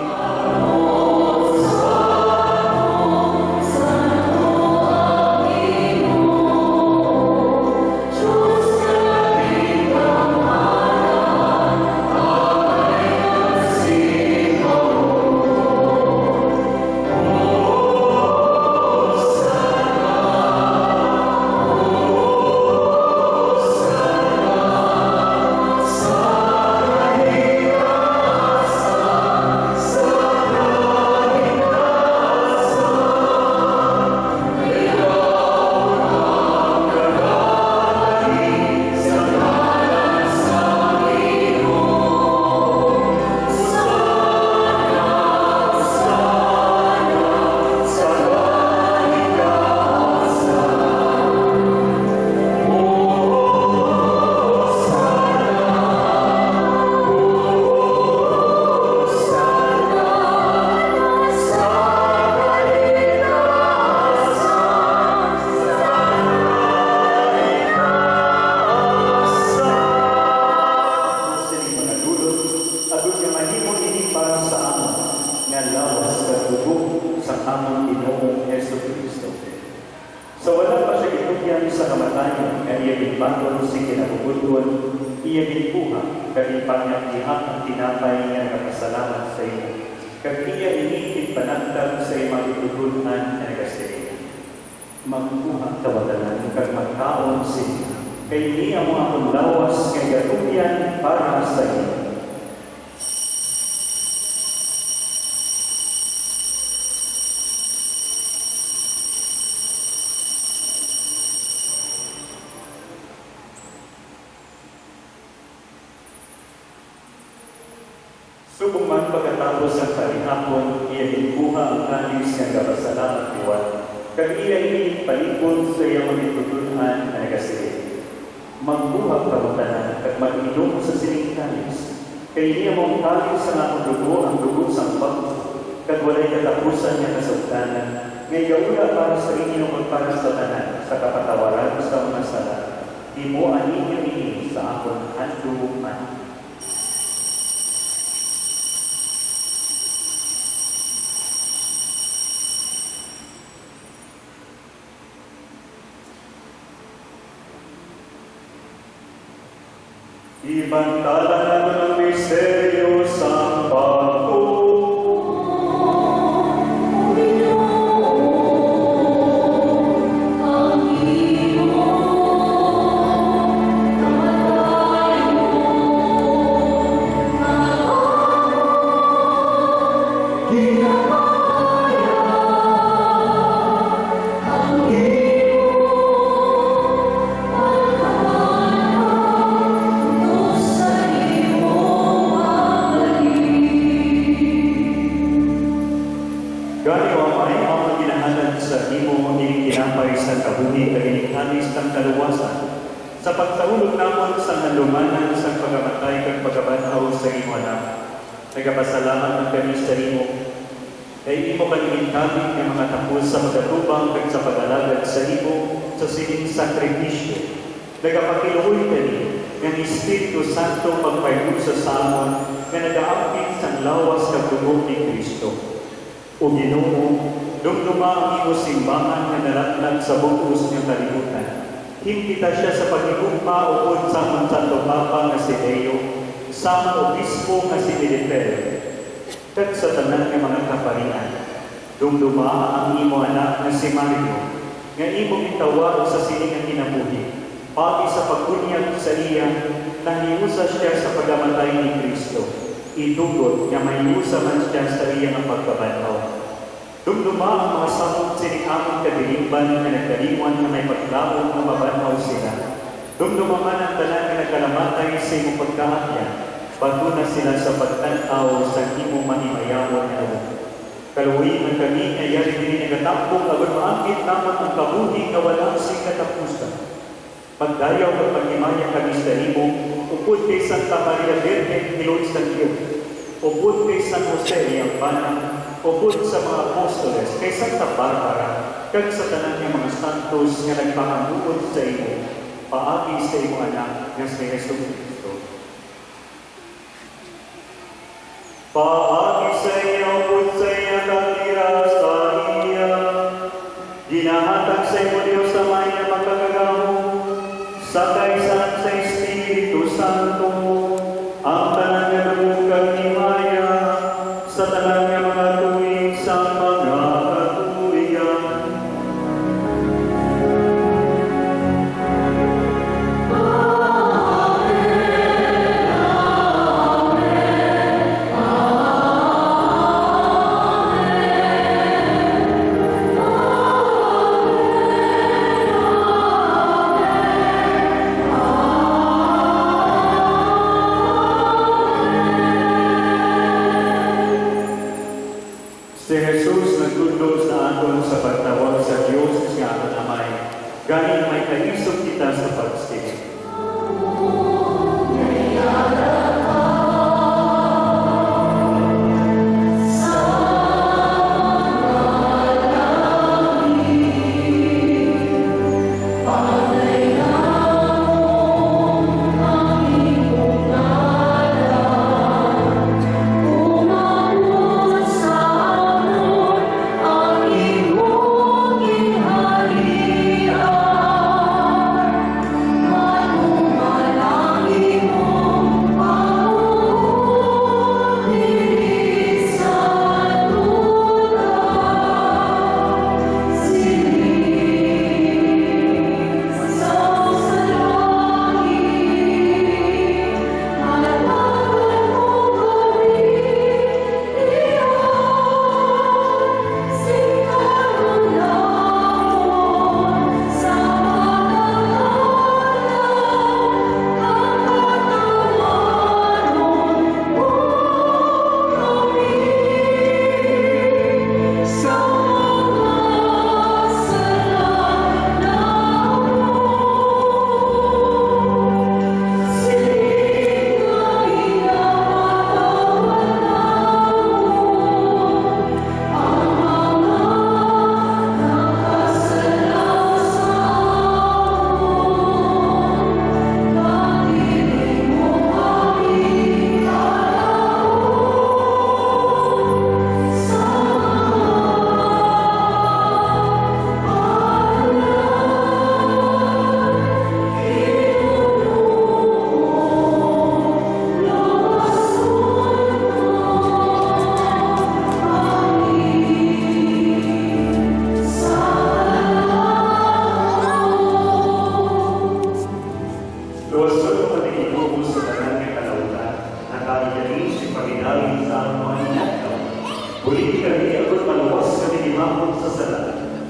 Speaker 4: Sa wala pa siya itugyan sa kamatayon, kaya iya ginpatol si kinabubudon, iya ginbuha, kaya ipanyakihak ang tinapay nga nakasalamat sa iyo. Kaya iya initin panagdag sa imang itutunan na nagasirin. Magbuha kawadalan, kag magkaon siya, kaya niya mo akong lawas kay gatugyan para sa iyo. Subong man pagkatapos ang kalihapon, iya ginbuha ang kalis nga kapasalamat iwan. Kag iya palipod sa iyang magitutunan na nagasirin. Magbuha kabutanan kag mag-inom sa sining kalis. Kay iya mong kalis ang akong dugo ang dugo sang pagbo. Kag walay katapusan nga kasugdanan. Ngay gaula para sa inyo para sa tanan sa kapatawaran sa mga sala. Himuan ninyo ini sa akong handuman. Ibantalan natin ang misteryo sa kaluwasan. Sa pagtaulog namon sa halumanan sa pagamatay kag pagabanaw sa imo anak. Nagapasalamat ang kami sa imo. Kay imo kanimintagin ng mga tapos sa pagkatubang kag sa pag-alagad sa imo sa sining sakripisyo. Nagapakiluoy kami ng Espiritu Santo pagpayusa sa amon na nag-aampin sa lawas kag dugo ni Kristo. O Ginoo, dumduma ang imo simbahan na nalatlag sa butos ng kalibutan. Himpita siya sa pagigugma upod sa among Santo Papa nga si Leo, sa among obispo nga si Pilipero, kag sa tanan ng mga kaparian. Dumduma ang imo anak nga si Mario, nga imong itawag sa siningang kinabuhi. Pati sa pagkunyag sa iya, nahiusa siya sa pagamatay ni Kristo. Idugot nga mahiusa man siya sa iya ng pagkabanaw. Dumduma ang mga samot sining among kadilimban na nagkalimuan na may paglaong na mabanaw sila. Dumduma man ang tanan na nagkalamatay sa imong pagkahatyan, bago na sila sa pagtanaw sa imong manimayawon na awon. Kaluwi man kami ay yari din nagatapong agon maangkit naman ang kabuhi na walang sing katapusan. Pagdayaw ng pagimaya kami sa imo, upod kay Santa Maria Virgen Niloy sa Diyo, upod kay San Jose ang Banang, upod sa mga apostoles, kay Santa Barbara, kag sa tanan ng mga santos nga nagpahamukod sa imo, paagi sa imo anak nga si Yesu Cristo. Paagi sa iyo, upod sa iya katira sa iya, ginahatag sa imo Diyos sa may na magkakagaho, sa kaisan sa Espiritu Santo, ang tanan nga namukag ni Maya, sa tanan nga mga tuwing sa mga katuwigan. Si Jesus nagtudlo sa aton sa pagtawag sa Diyos nga aton amay. Galing may kaisog kita sa pagsinig.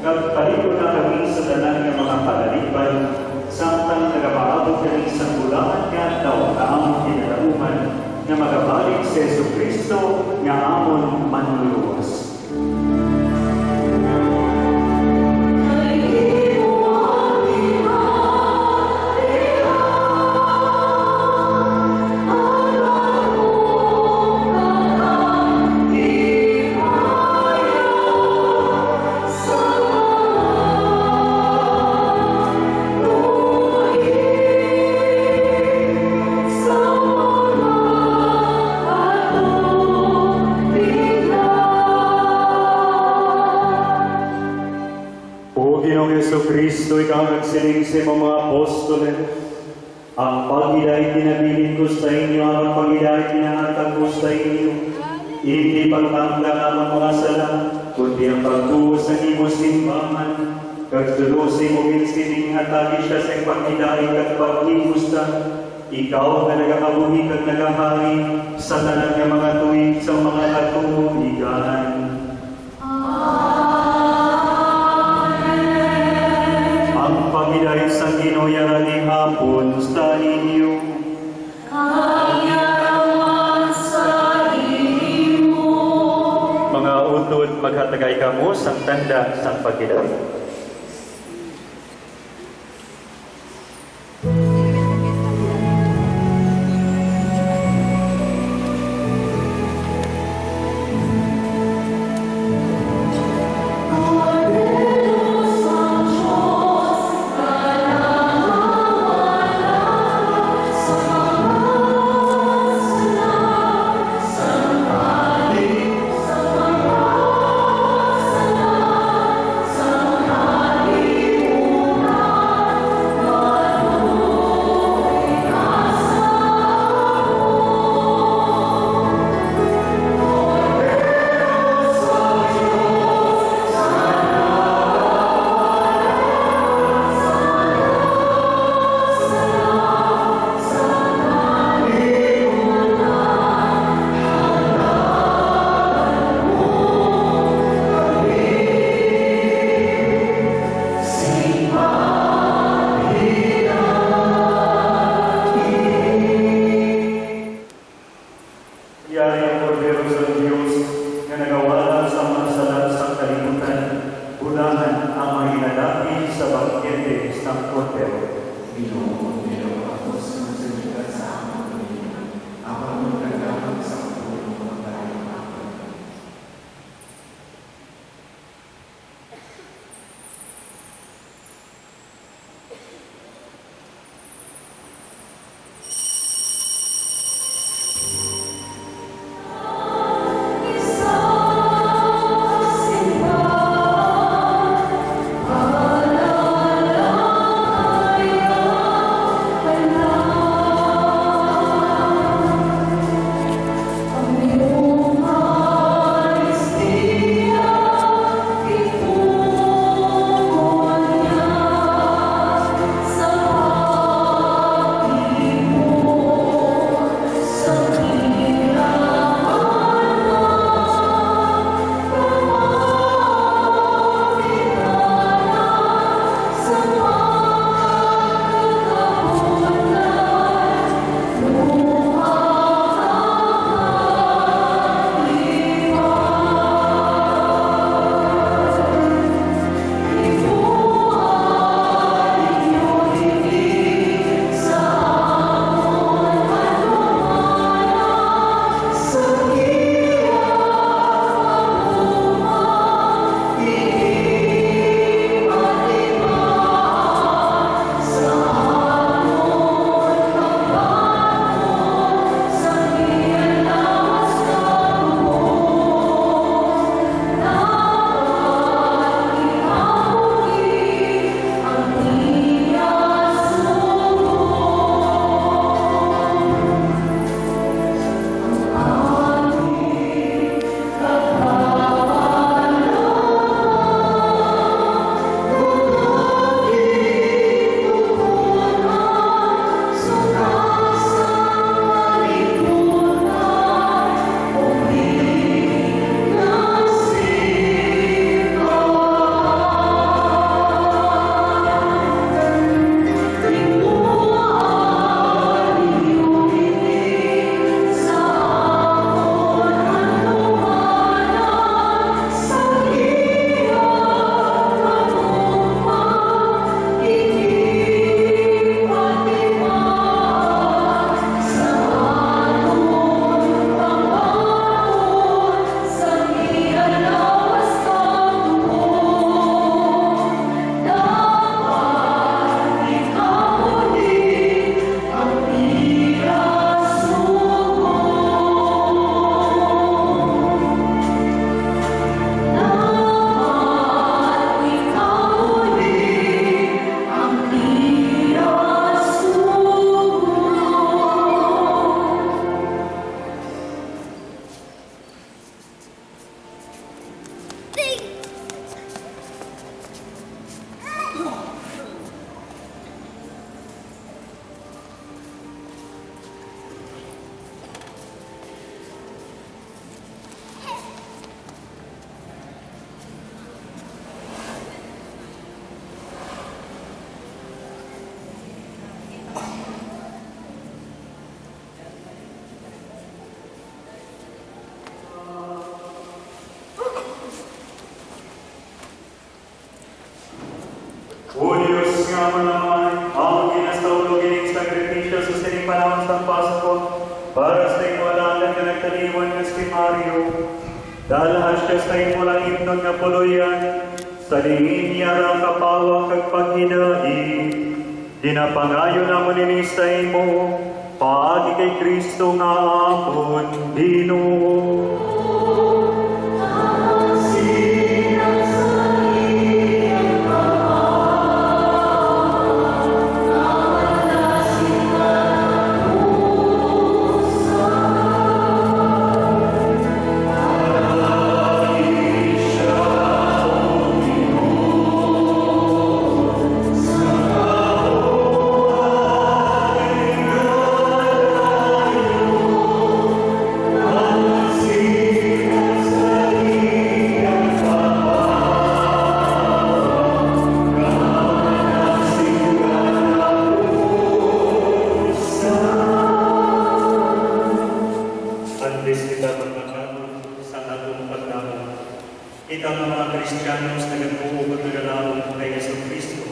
Speaker 4: Nagpaliko na kami sa tanan ng mga palalipan, samtang nagapaabot kami sa kulangan nga daw na among kinalauman na magabalik sa Yesu Cristo nga amon manluluwas.
Speaker 1: Ay,
Speaker 4: siya nagsiling sa mga apostoles. Ang pag-ilay pinabilin ko sa inyo, ang pag-ilay pinahatag ko sa inyo. Hindi pagtanggang ang mga sala, kundi ang pagtuos sa imo simbahan. Kagdulusin mo minsining hatagi siya sa pag-ilay at pag-imusta. Ikaw na nagakabuhi at nagahari sa tanan ng mga tuwid sa mga katuligan. Ang pag-ilay sa Gino'y ni hapon sa inyo. Mga utod, maghatagay kamo sa tanda sa pag-ilay. sama naman ang ginastaulo gining sakripisyo sa sinipanahon sa Pasko para sa iwalaan nga nagtaliwan nga si Mario. Dalhas siya sa imulang himnon nga puluyan, sa lingin niya ang kapawang kag paghinain. Dinapangayo na mo nini sa imo, paagi kay Kristo nga amon Ginoo. Kita mga Kristiyanos nagagbuo at nagalaon kay Yesu Kristo.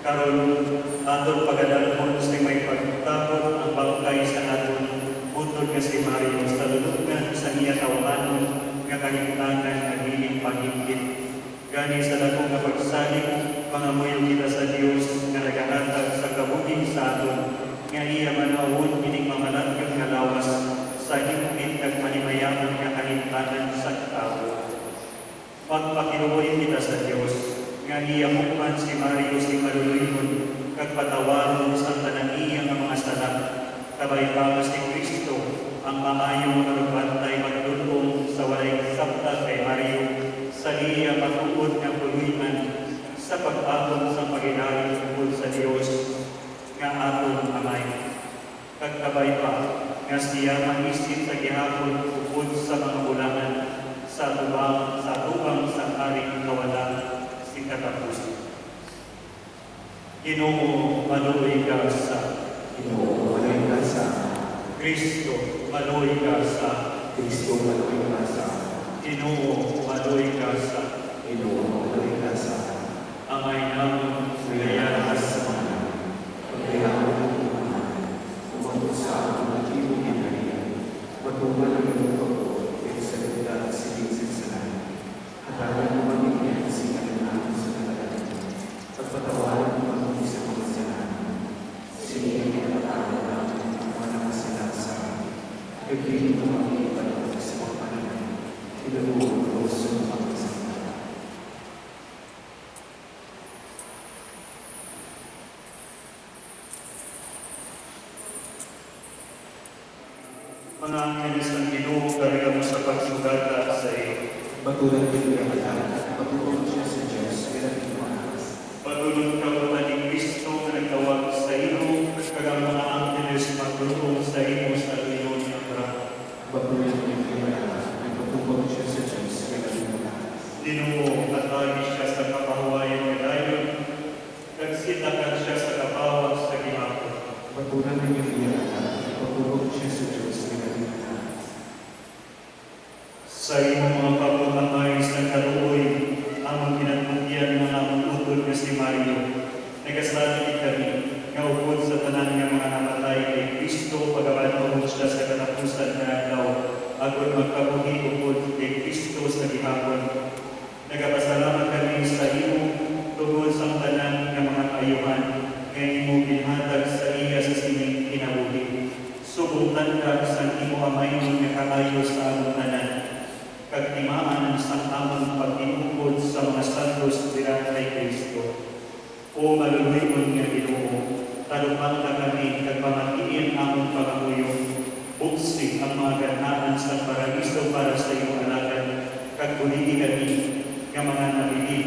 Speaker 4: Karon aton pagadalamon sa may pagtapon ang bangkay sa aton utod nga si Mario sa lulugan sa iya tawanon nga kahimtanan nga hiling pangingkit. Gani sa dako nga pagsalig pangamuyo kita sa Dios nga nagahatag sa kabuhi sa aton nga iya manawon kining mamalakyang nga lawas sa himit kag manimayaman nga kahimtanan sa tao. Pagpakinuoy kita sa Dios nga iyamukan si Mario si maluluyon kag patawaron sa tanan iya nga mga sala. Kabay bagas ni Kristo ang maayong magbantay magdulong sa walay sabta kay Mario sa iya matuod nga puluyan sa pag-aton sa paginayon tungkol sa Dios nga aton amay. Kag kabay pa nga siya manisip sa gihapon tungkol sa mga bulangan sa tubang sa aring kawalan si katapusan. Ginoo maluoy ka sa
Speaker 6: Ginoo maluoy ka sa
Speaker 4: Kristo maluoy ka sa
Speaker 6: Kristo maluoy ka sa
Speaker 4: Ginoo maluoy ka sa
Speaker 6: Ginoo maluoy ka sa
Speaker 4: amay namon ngayon sa mga
Speaker 6: pagkayaan ng Tuhan umabot sa ating nagibong hinarian matubal ang iyong pagod at sa ganda at sinisig sa langit. Hatagan mo mamigyan si kananahan sa kalagayan. Pagpatawaran mo ang sa mga sinahan. Sinigyan ang pagkakaroon ang mga nakasala sa amin. Pagpili mo ang ipanagod sa mga pananahan. Ilaluhong ko sa mga kasama.
Speaker 4: mga angeles ng Ginoo karga mo sa pagsugata sa iyo.
Speaker 6: Patulang pinagkakalaan, patulong siya sa Diyos, kailan tumakas.
Speaker 4: Pagulong ka mo ni Kristo na nagtawag sa iyo, kag ang mga angeles magdulong sa iyo sa iyo niya para.
Speaker 6: Patulang pinagkakalaan, patulong siya sa Diyos, kailan tumakas.
Speaker 4: Ginoo atagi siya sa kapahuwayan nga dayon, kag sitakan siya sa kapawag sa gihapon.
Speaker 6: Patulang pinagkakalaan, patulong siya sa Diyos, kailan tumakas.
Speaker 4: Sa imong mga pagkakamay sa kaluoy, among kinatungkian ng among utol nga si Mario. Nagasabi kami, nga upod sa tanan nga mga namatay kay Kristo, pagabantuhon siya sa katapusan nga adlaw, agon magkabuhi upod kay Kristo sa gihapon. Nagapasalamat kami sa imo, tungod sa tanan nga mga kaayuhan, nga imo ginhatag sa iya sa sining kinabuhi. Subutan ka sa imo amay nga kaayo sa among tanan. Kagtimaan sa among pag-iukod sa mga santos dira kay Kristo. O maluluyon nga Ginoo, talupan ka kami kag pamatiin among pangamuyo. Buksig ang mga ganaan sa paraiso para sa iyong alagad, kag buligi kami nga mga nabilig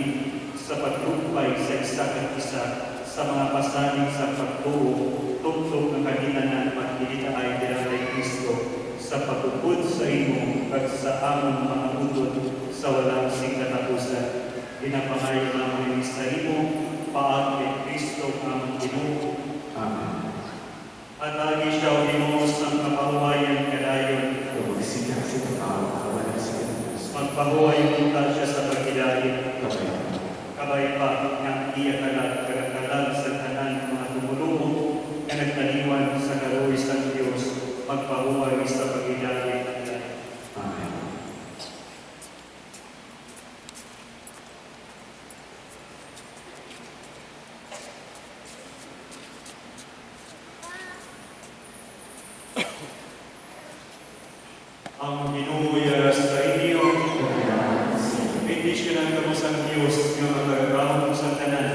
Speaker 4: sa pagtupay sa isa kag isa sa mga pasanig sa pagtuo, tugtog ang kaginanan pagdilitaay dira kay Kristo. Sa pagtupod sa imo at sa among mga utod sa walang katapusan. Pinapangayo namin sa imo, paag kay Kristo ang Ginoo.
Speaker 6: Amen.
Speaker 4: At lagi siya uminos ng kapahuwayan kadayon.
Speaker 6: Magsiyak sa tao, kawalan sa Diyos.
Speaker 4: Magpahuway punta siya sa pagkilahin.
Speaker 6: Kapay.
Speaker 4: kabay pa nga iya kalag sa tanan mga tumulong nga nagtaliwan sa kaluoy sa Dios magpahuway sa pagidali.
Speaker 6: Amen.
Speaker 4: Ang Ginoo sa inyo. Bendisyonan kamo sa Dios nga magagahom sa tanan.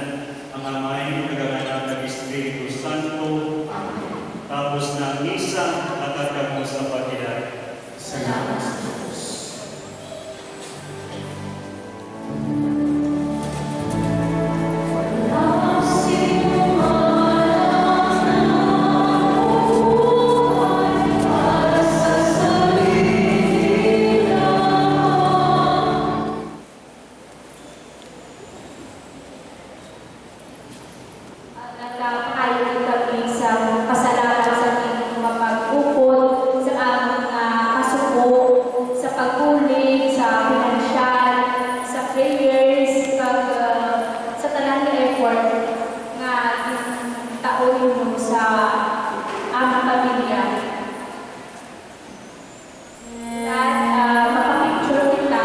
Speaker 4: Ang Amay, nagaganap ng Espiritu Santo. Tapos na misa at kamo sa pagidali.
Speaker 6: Salamat sa Diyos.
Speaker 7: Nagkakayo kami sa pasalamat sa ating mapag-upod, sa aming kasuko, sa pagkuling, sa pinansyal, sa prayers, sa talang effort nga taon mo sa aming pamilya. At mapapicture kita.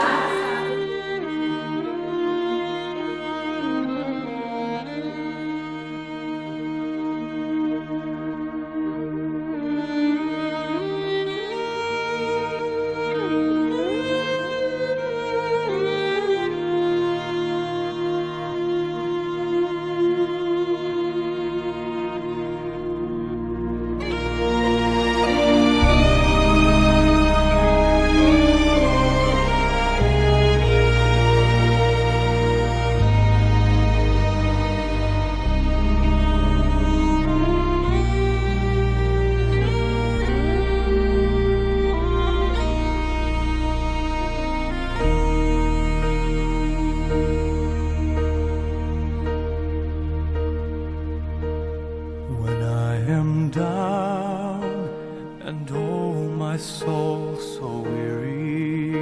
Speaker 1: When I am down and oh my soul so weary,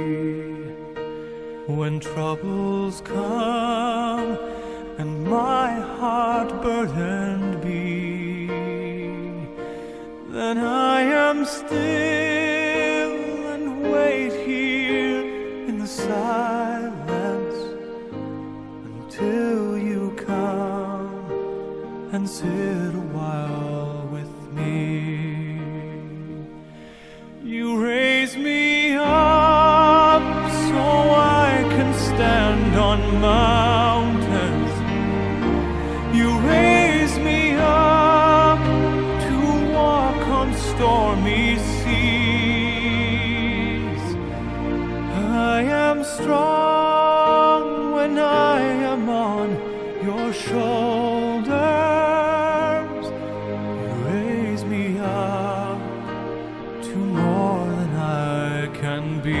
Speaker 1: when troubles come and my heart burdened be, then I am still and wait here in the silence until you come and sit a while with me. You raise me up so I can stand on mountains. You raise me up to walk on stormy seas. I am strong when I am on your shoulders. You raise me up to more than I can be.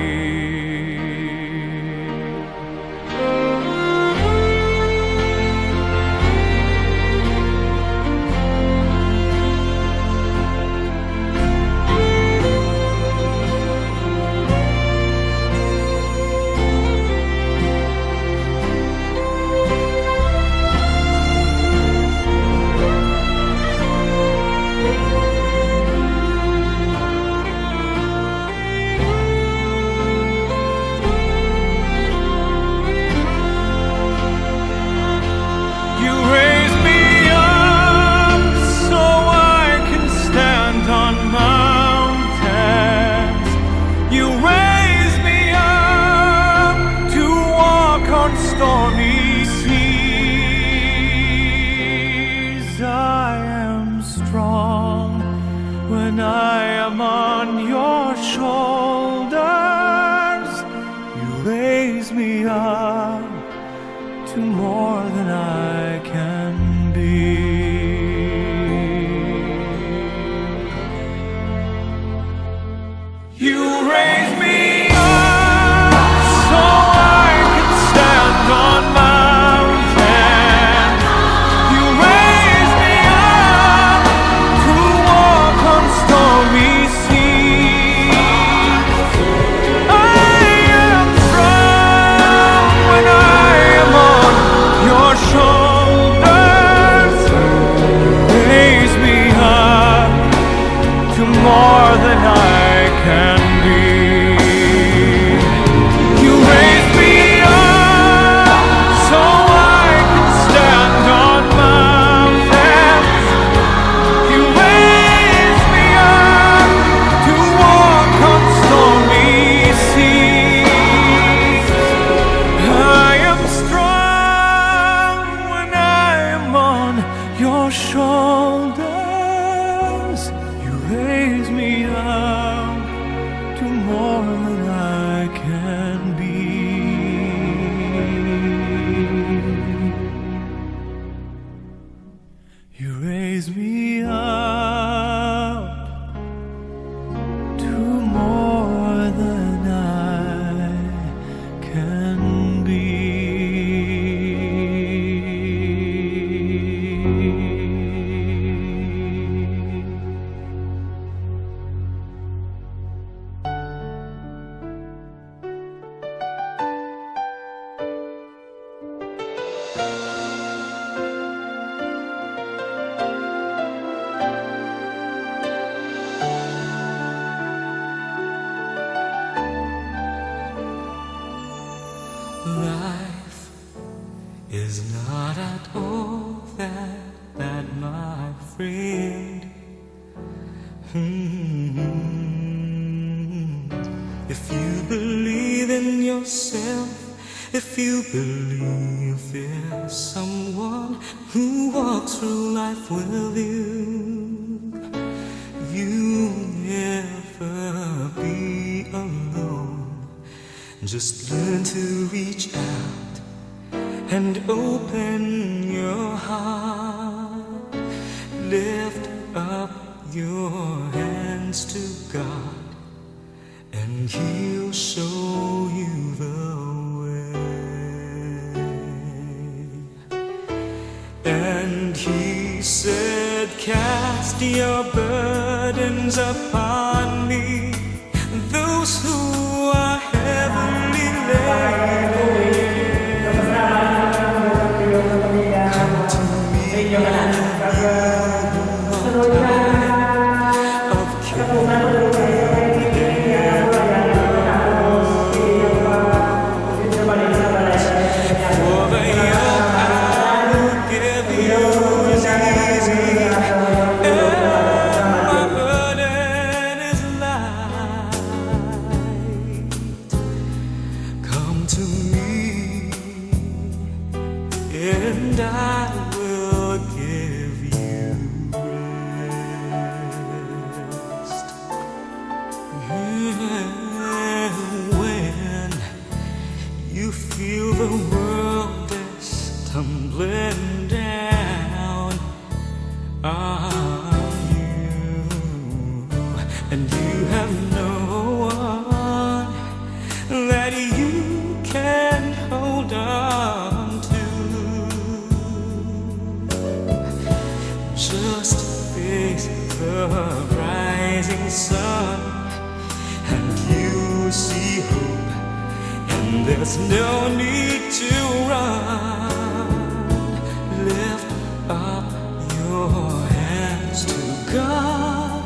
Speaker 1: You raise me up so I can stand on mountains. You raise me up to walk on stormy seas. I am strong when I am on your shoulders. You raise me up to more than I can be. You raise me up so I can stand on mountains. You raise me up to walk on stormy seas. I am strong when I am on your Life is not at all that bad, my friend. If you believe in yourself, if you believe there's someone who walks through life with you, you'll never be alone. Just learn to reach out and open your heart. Lift up your hands to God, and He'll show you the way. And He said, cast your burdens upon me, those who are heavily laden. Come to me, you who are tired of for the yoke I will give you is easy, and my burden is light. Come to me, and I will give you rest. When you feel the world is tumbling down on you, and you have no one that you can hold on to, just face the rising sun, and you see hope, and there's no need to run. Lift up your hands to God,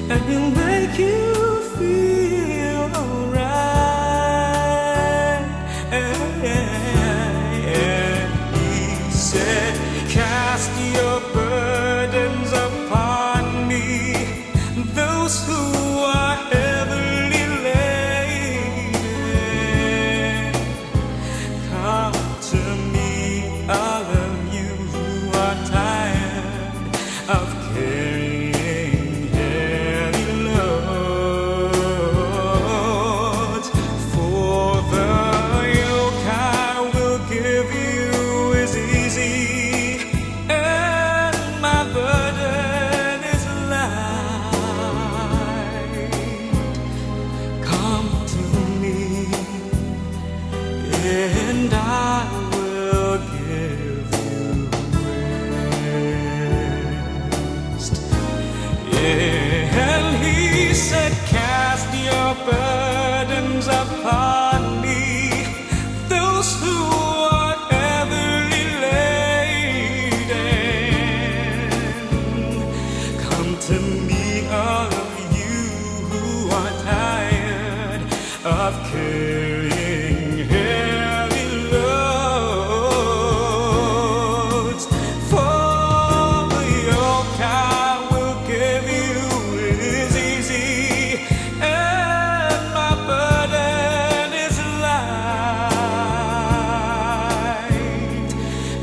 Speaker 1: and He'll make you feel alright. And He said, cast your burdens upon me, those who are heavily laden. Come to me, all of you who are tired of carrying heavy loads. For the yoke I will give you is easy, and my burden is light. Come to me, and I will give you rest. And He said, cast your burdens upon me, those who are heavily laden. Come to me, all of you who are tired of carrying heavy loads. For the yoke I will give you is easy, and my burden is light.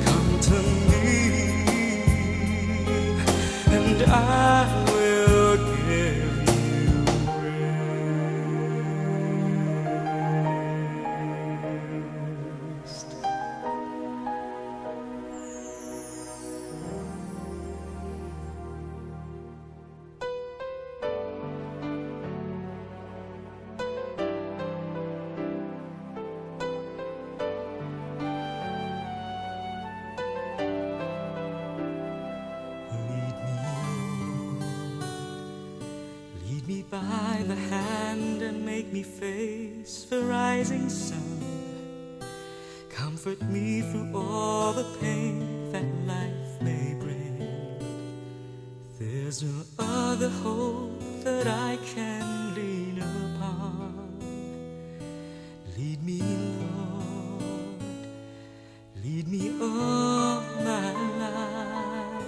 Speaker 1: Come to me, and I will give you rest. Lead me by the hand and make me face the rising sun. Comfort me through all the pain that life may bring. There's no other hope that I can lean upon. Lead me, Lord. lead me all my life.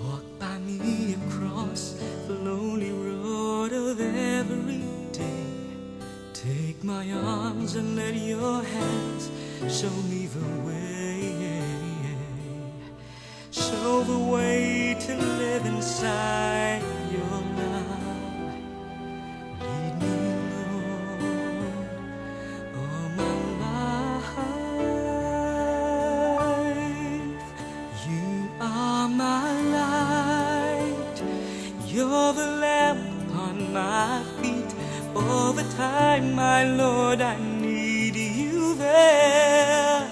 Speaker 1: Walk by me across the lonely road of every day. Take my arms and let your hands show me the way. Show the way to live inside your love. Lead me, Lord, all my life. You are my light. You're the lamp on my feet. All the time, my Lord, I need you there.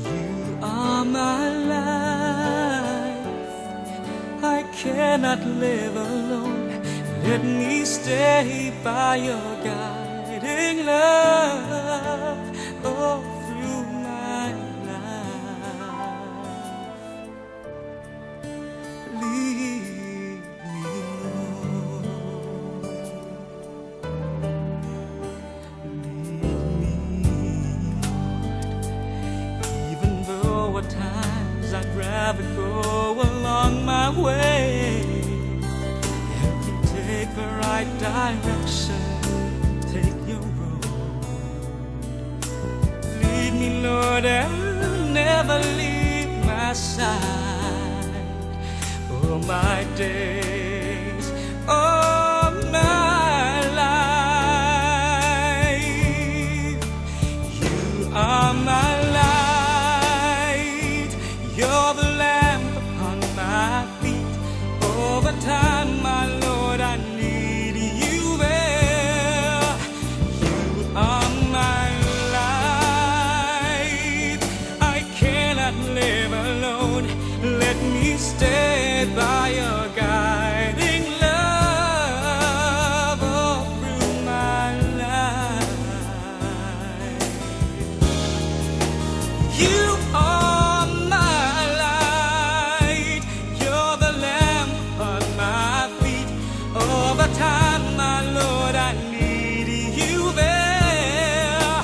Speaker 1: You are my life. I cannot live alone. Let me stay by your guiding love all through my life. Lead me, Lord. Lead me, Lord. Even though at times I'd rather go along my way, help me take the right direction, take your road. Lead me, Lord, and never leave my side. All my days, all my life. You are my light. You're the lamp upon my feet. All the time, my Lord, I need you there. You are my life. I cannot live alone. Let me stay by your guiding love all through my life. You are my light. You're the lamp on my feet. All the time, my Lord, I need you there.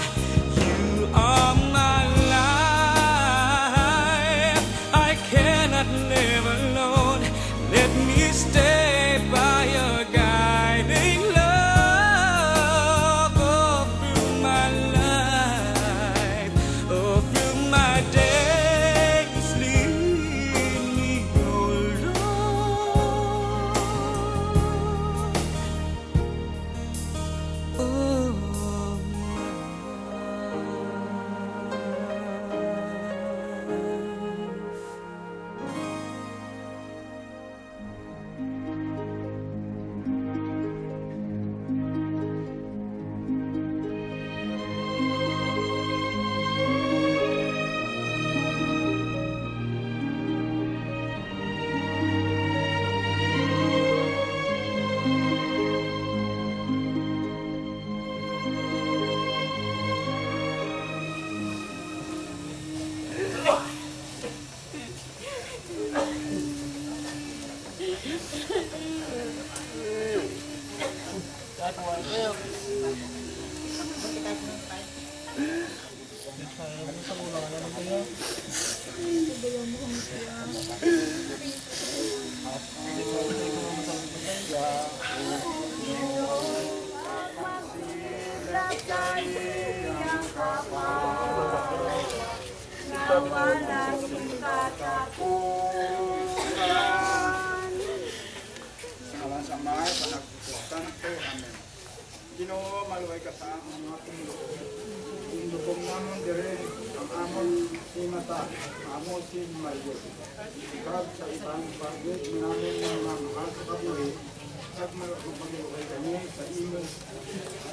Speaker 1: You are my life. I cannot live alone. Let me stay by your guiding love all through my life, all through my days. Lead me, oh Lord. Oh,
Speaker 8: Sa Ama, sa Anak, sa Santo. Amen. Ginoo, maluway ka sa among mga tumulong. Kung lubong namon dire, ang amon si Mata, amon si Mario. Ikab sa ibang pagod, namin ng mga mahal sa kabuhi, at maluway kami sa imo.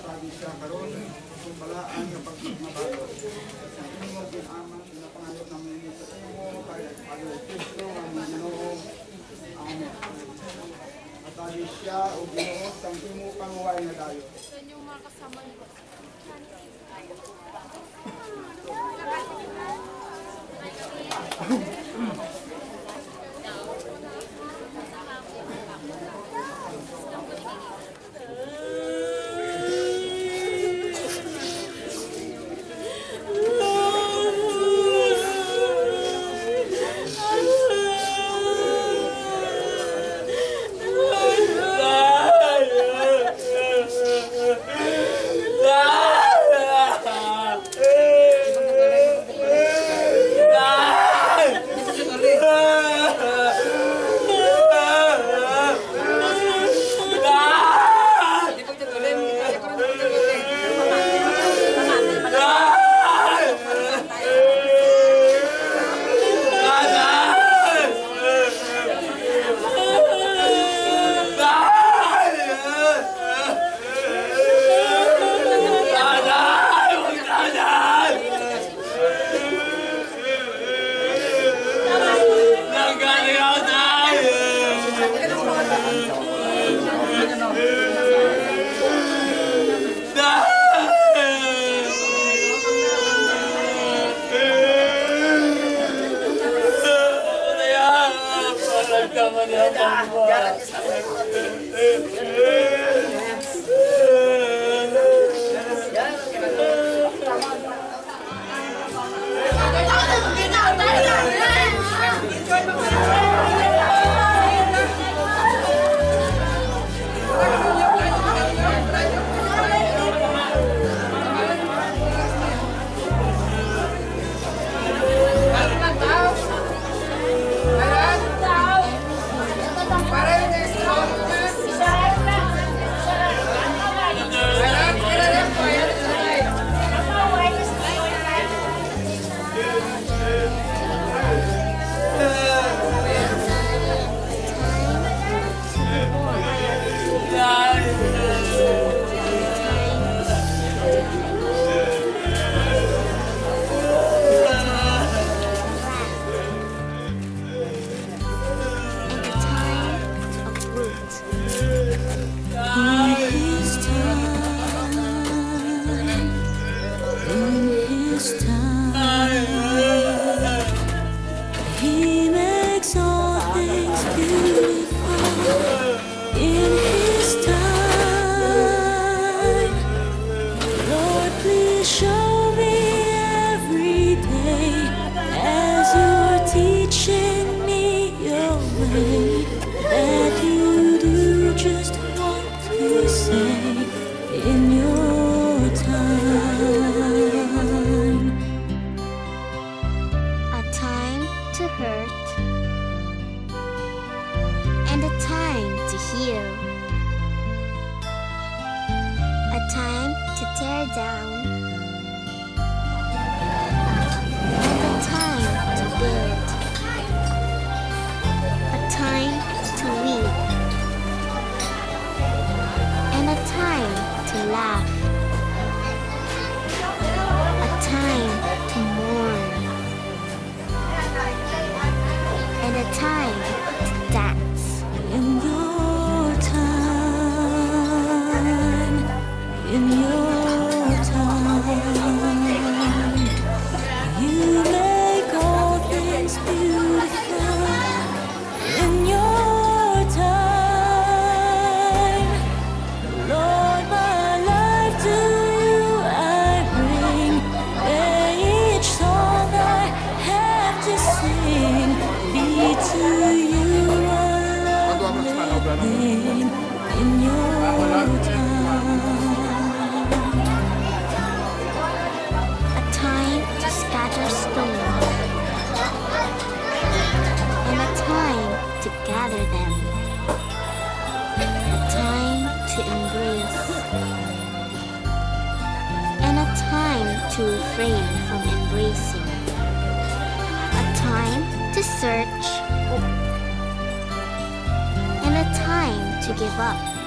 Speaker 8: Pagi siya karon, kung balaan kapag magmabalo. Sa imo, ginaman, pinapangalot namin sa imo, kaya pagod Kristo, aming Ginoo. Amen. Tadi siya o Ginoo sang imo panguway na dayo.
Speaker 7: Sa inyong mga kasama niyo.
Speaker 1: His time, He makes all things beautiful. In His time, Lord, please show me every day as You're teaching me Your way, that You do just what You say in Your time.
Speaker 9: A time to hurt and a time to heal. A time to tear down and a time to build. A time to weep and a time to laugh. A time to mourn and a time to dance.
Speaker 1: In Your time, in Your time, You make all things beautiful. In Your time, Lord, my life to You I bring. May each song I have to sing be to You a lovely thing. In Your time,
Speaker 9: A time to scatter stones and a time to gather them. A time to embrace and a time to refrain from embracing. A time to search and a time to give up.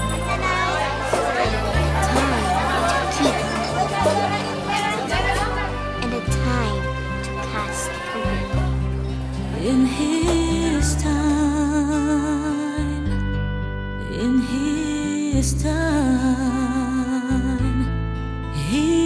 Speaker 9: A time to keep and a time to cast away.
Speaker 1: in His time, in His time, He